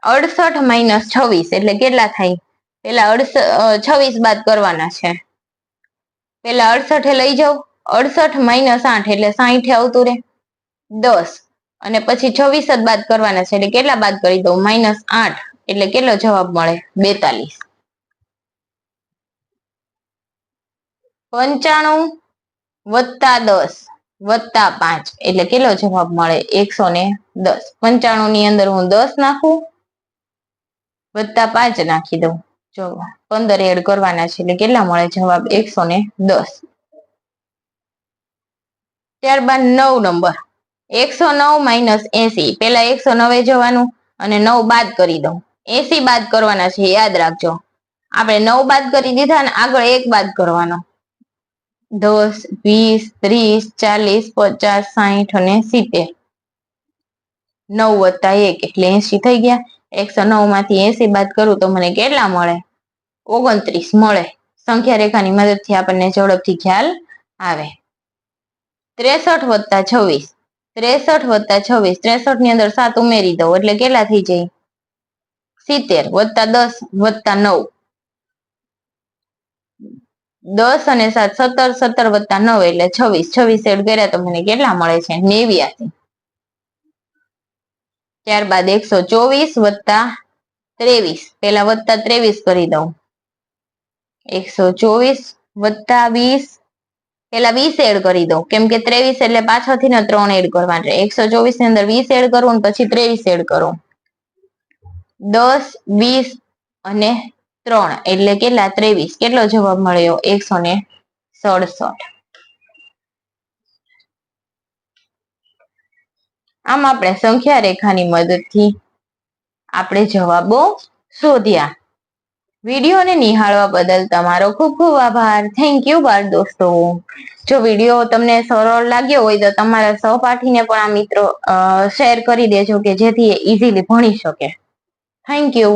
68 - 26 એટલે કેટલા થાય? પેલા 26 બાદ કરવાના છે. પેલા 68 લઈ જાઓ. 68 - 8 એટલે 60 આવતું રે. 10 અને પછી 26 જ બાદ કરવાના છે એટલે કેટલા બાદ કરી દઉં? -8 એટલે કેટલો જવાબ મળે? 42. 95 વત્તા 10 વત્તા 5 એટલે કેટલો જવાબ મળે? 110. 95 ની અંદર હું 10 નાખું વત્તા 5 નાખી દઉં. જો 15 એડ કરવાના છે એટલે કેટલા મળે જવાબ? 110. ત્યારબાદ 9 નંબર 109 - 80. પેલા 109 જવાનું અને 9 બાદ કરી દઉં. 80 બાદ કરવાના છે, યાદ રાખજો. આપણે 9 બાદ કરી દીધા ને આગળ 1 બાદ કરવાનો. 10, 20, 30, 40, 50, 60 અને 70. 9 વત્તા 1 એટલે 80 થઈ ગયા. 109 માંથી 80 બાદ કરું તો મને કેટલા મળે? 29 મળે. સંખ્યા રેખાની મદદથી આપણને ઝડપથી ખ્યાલ આવે. 63 વત્તા 26. 63 વત્તા 26. 63 ની અંદર 7 ઉમેરી દઉં એટલે કેટલા થઈ જાય? 70 વત્તા 10 વત્તા 9. 10 અને 7 17, 17 વત્તા 9 એટલે 26. 26 એડ કર્યા તો મને કેટલા મળે છે? 89. ત્યારબાદ 124 વત્તા 23. પેલા વત્તા 23 કરી દઉં. 124 વત્તા 20. પેલા 20 એડ કરી દઉં કેમ કે 23 એટલે પાછળથી 3 એડ કરવાના. 124 ની અંદર 20 એડ કરું અને પછી 23 એડ કરું. 10, 20 અને 3 એટલે કેટલા? 23. કેટલો જવાબ મળ્યો? 167. આમ આપણે સંખ્યા રેખાની મદદથી આપણે જવાબો શોધ્યા. વિડીયોને નિહાળવા બદલ તમારો ખૂબ ખૂબ આભાર. થેન્ક યુ બાળ દોસ્તો. જો વિડીયો તમને સરળ લાગ્યો હોય તો તમારા સહપાઠીને પણ આ મિત્રો શેર કરી દેજો કે જેથી એ ઇઝીલી ભણી શકે. Thank you.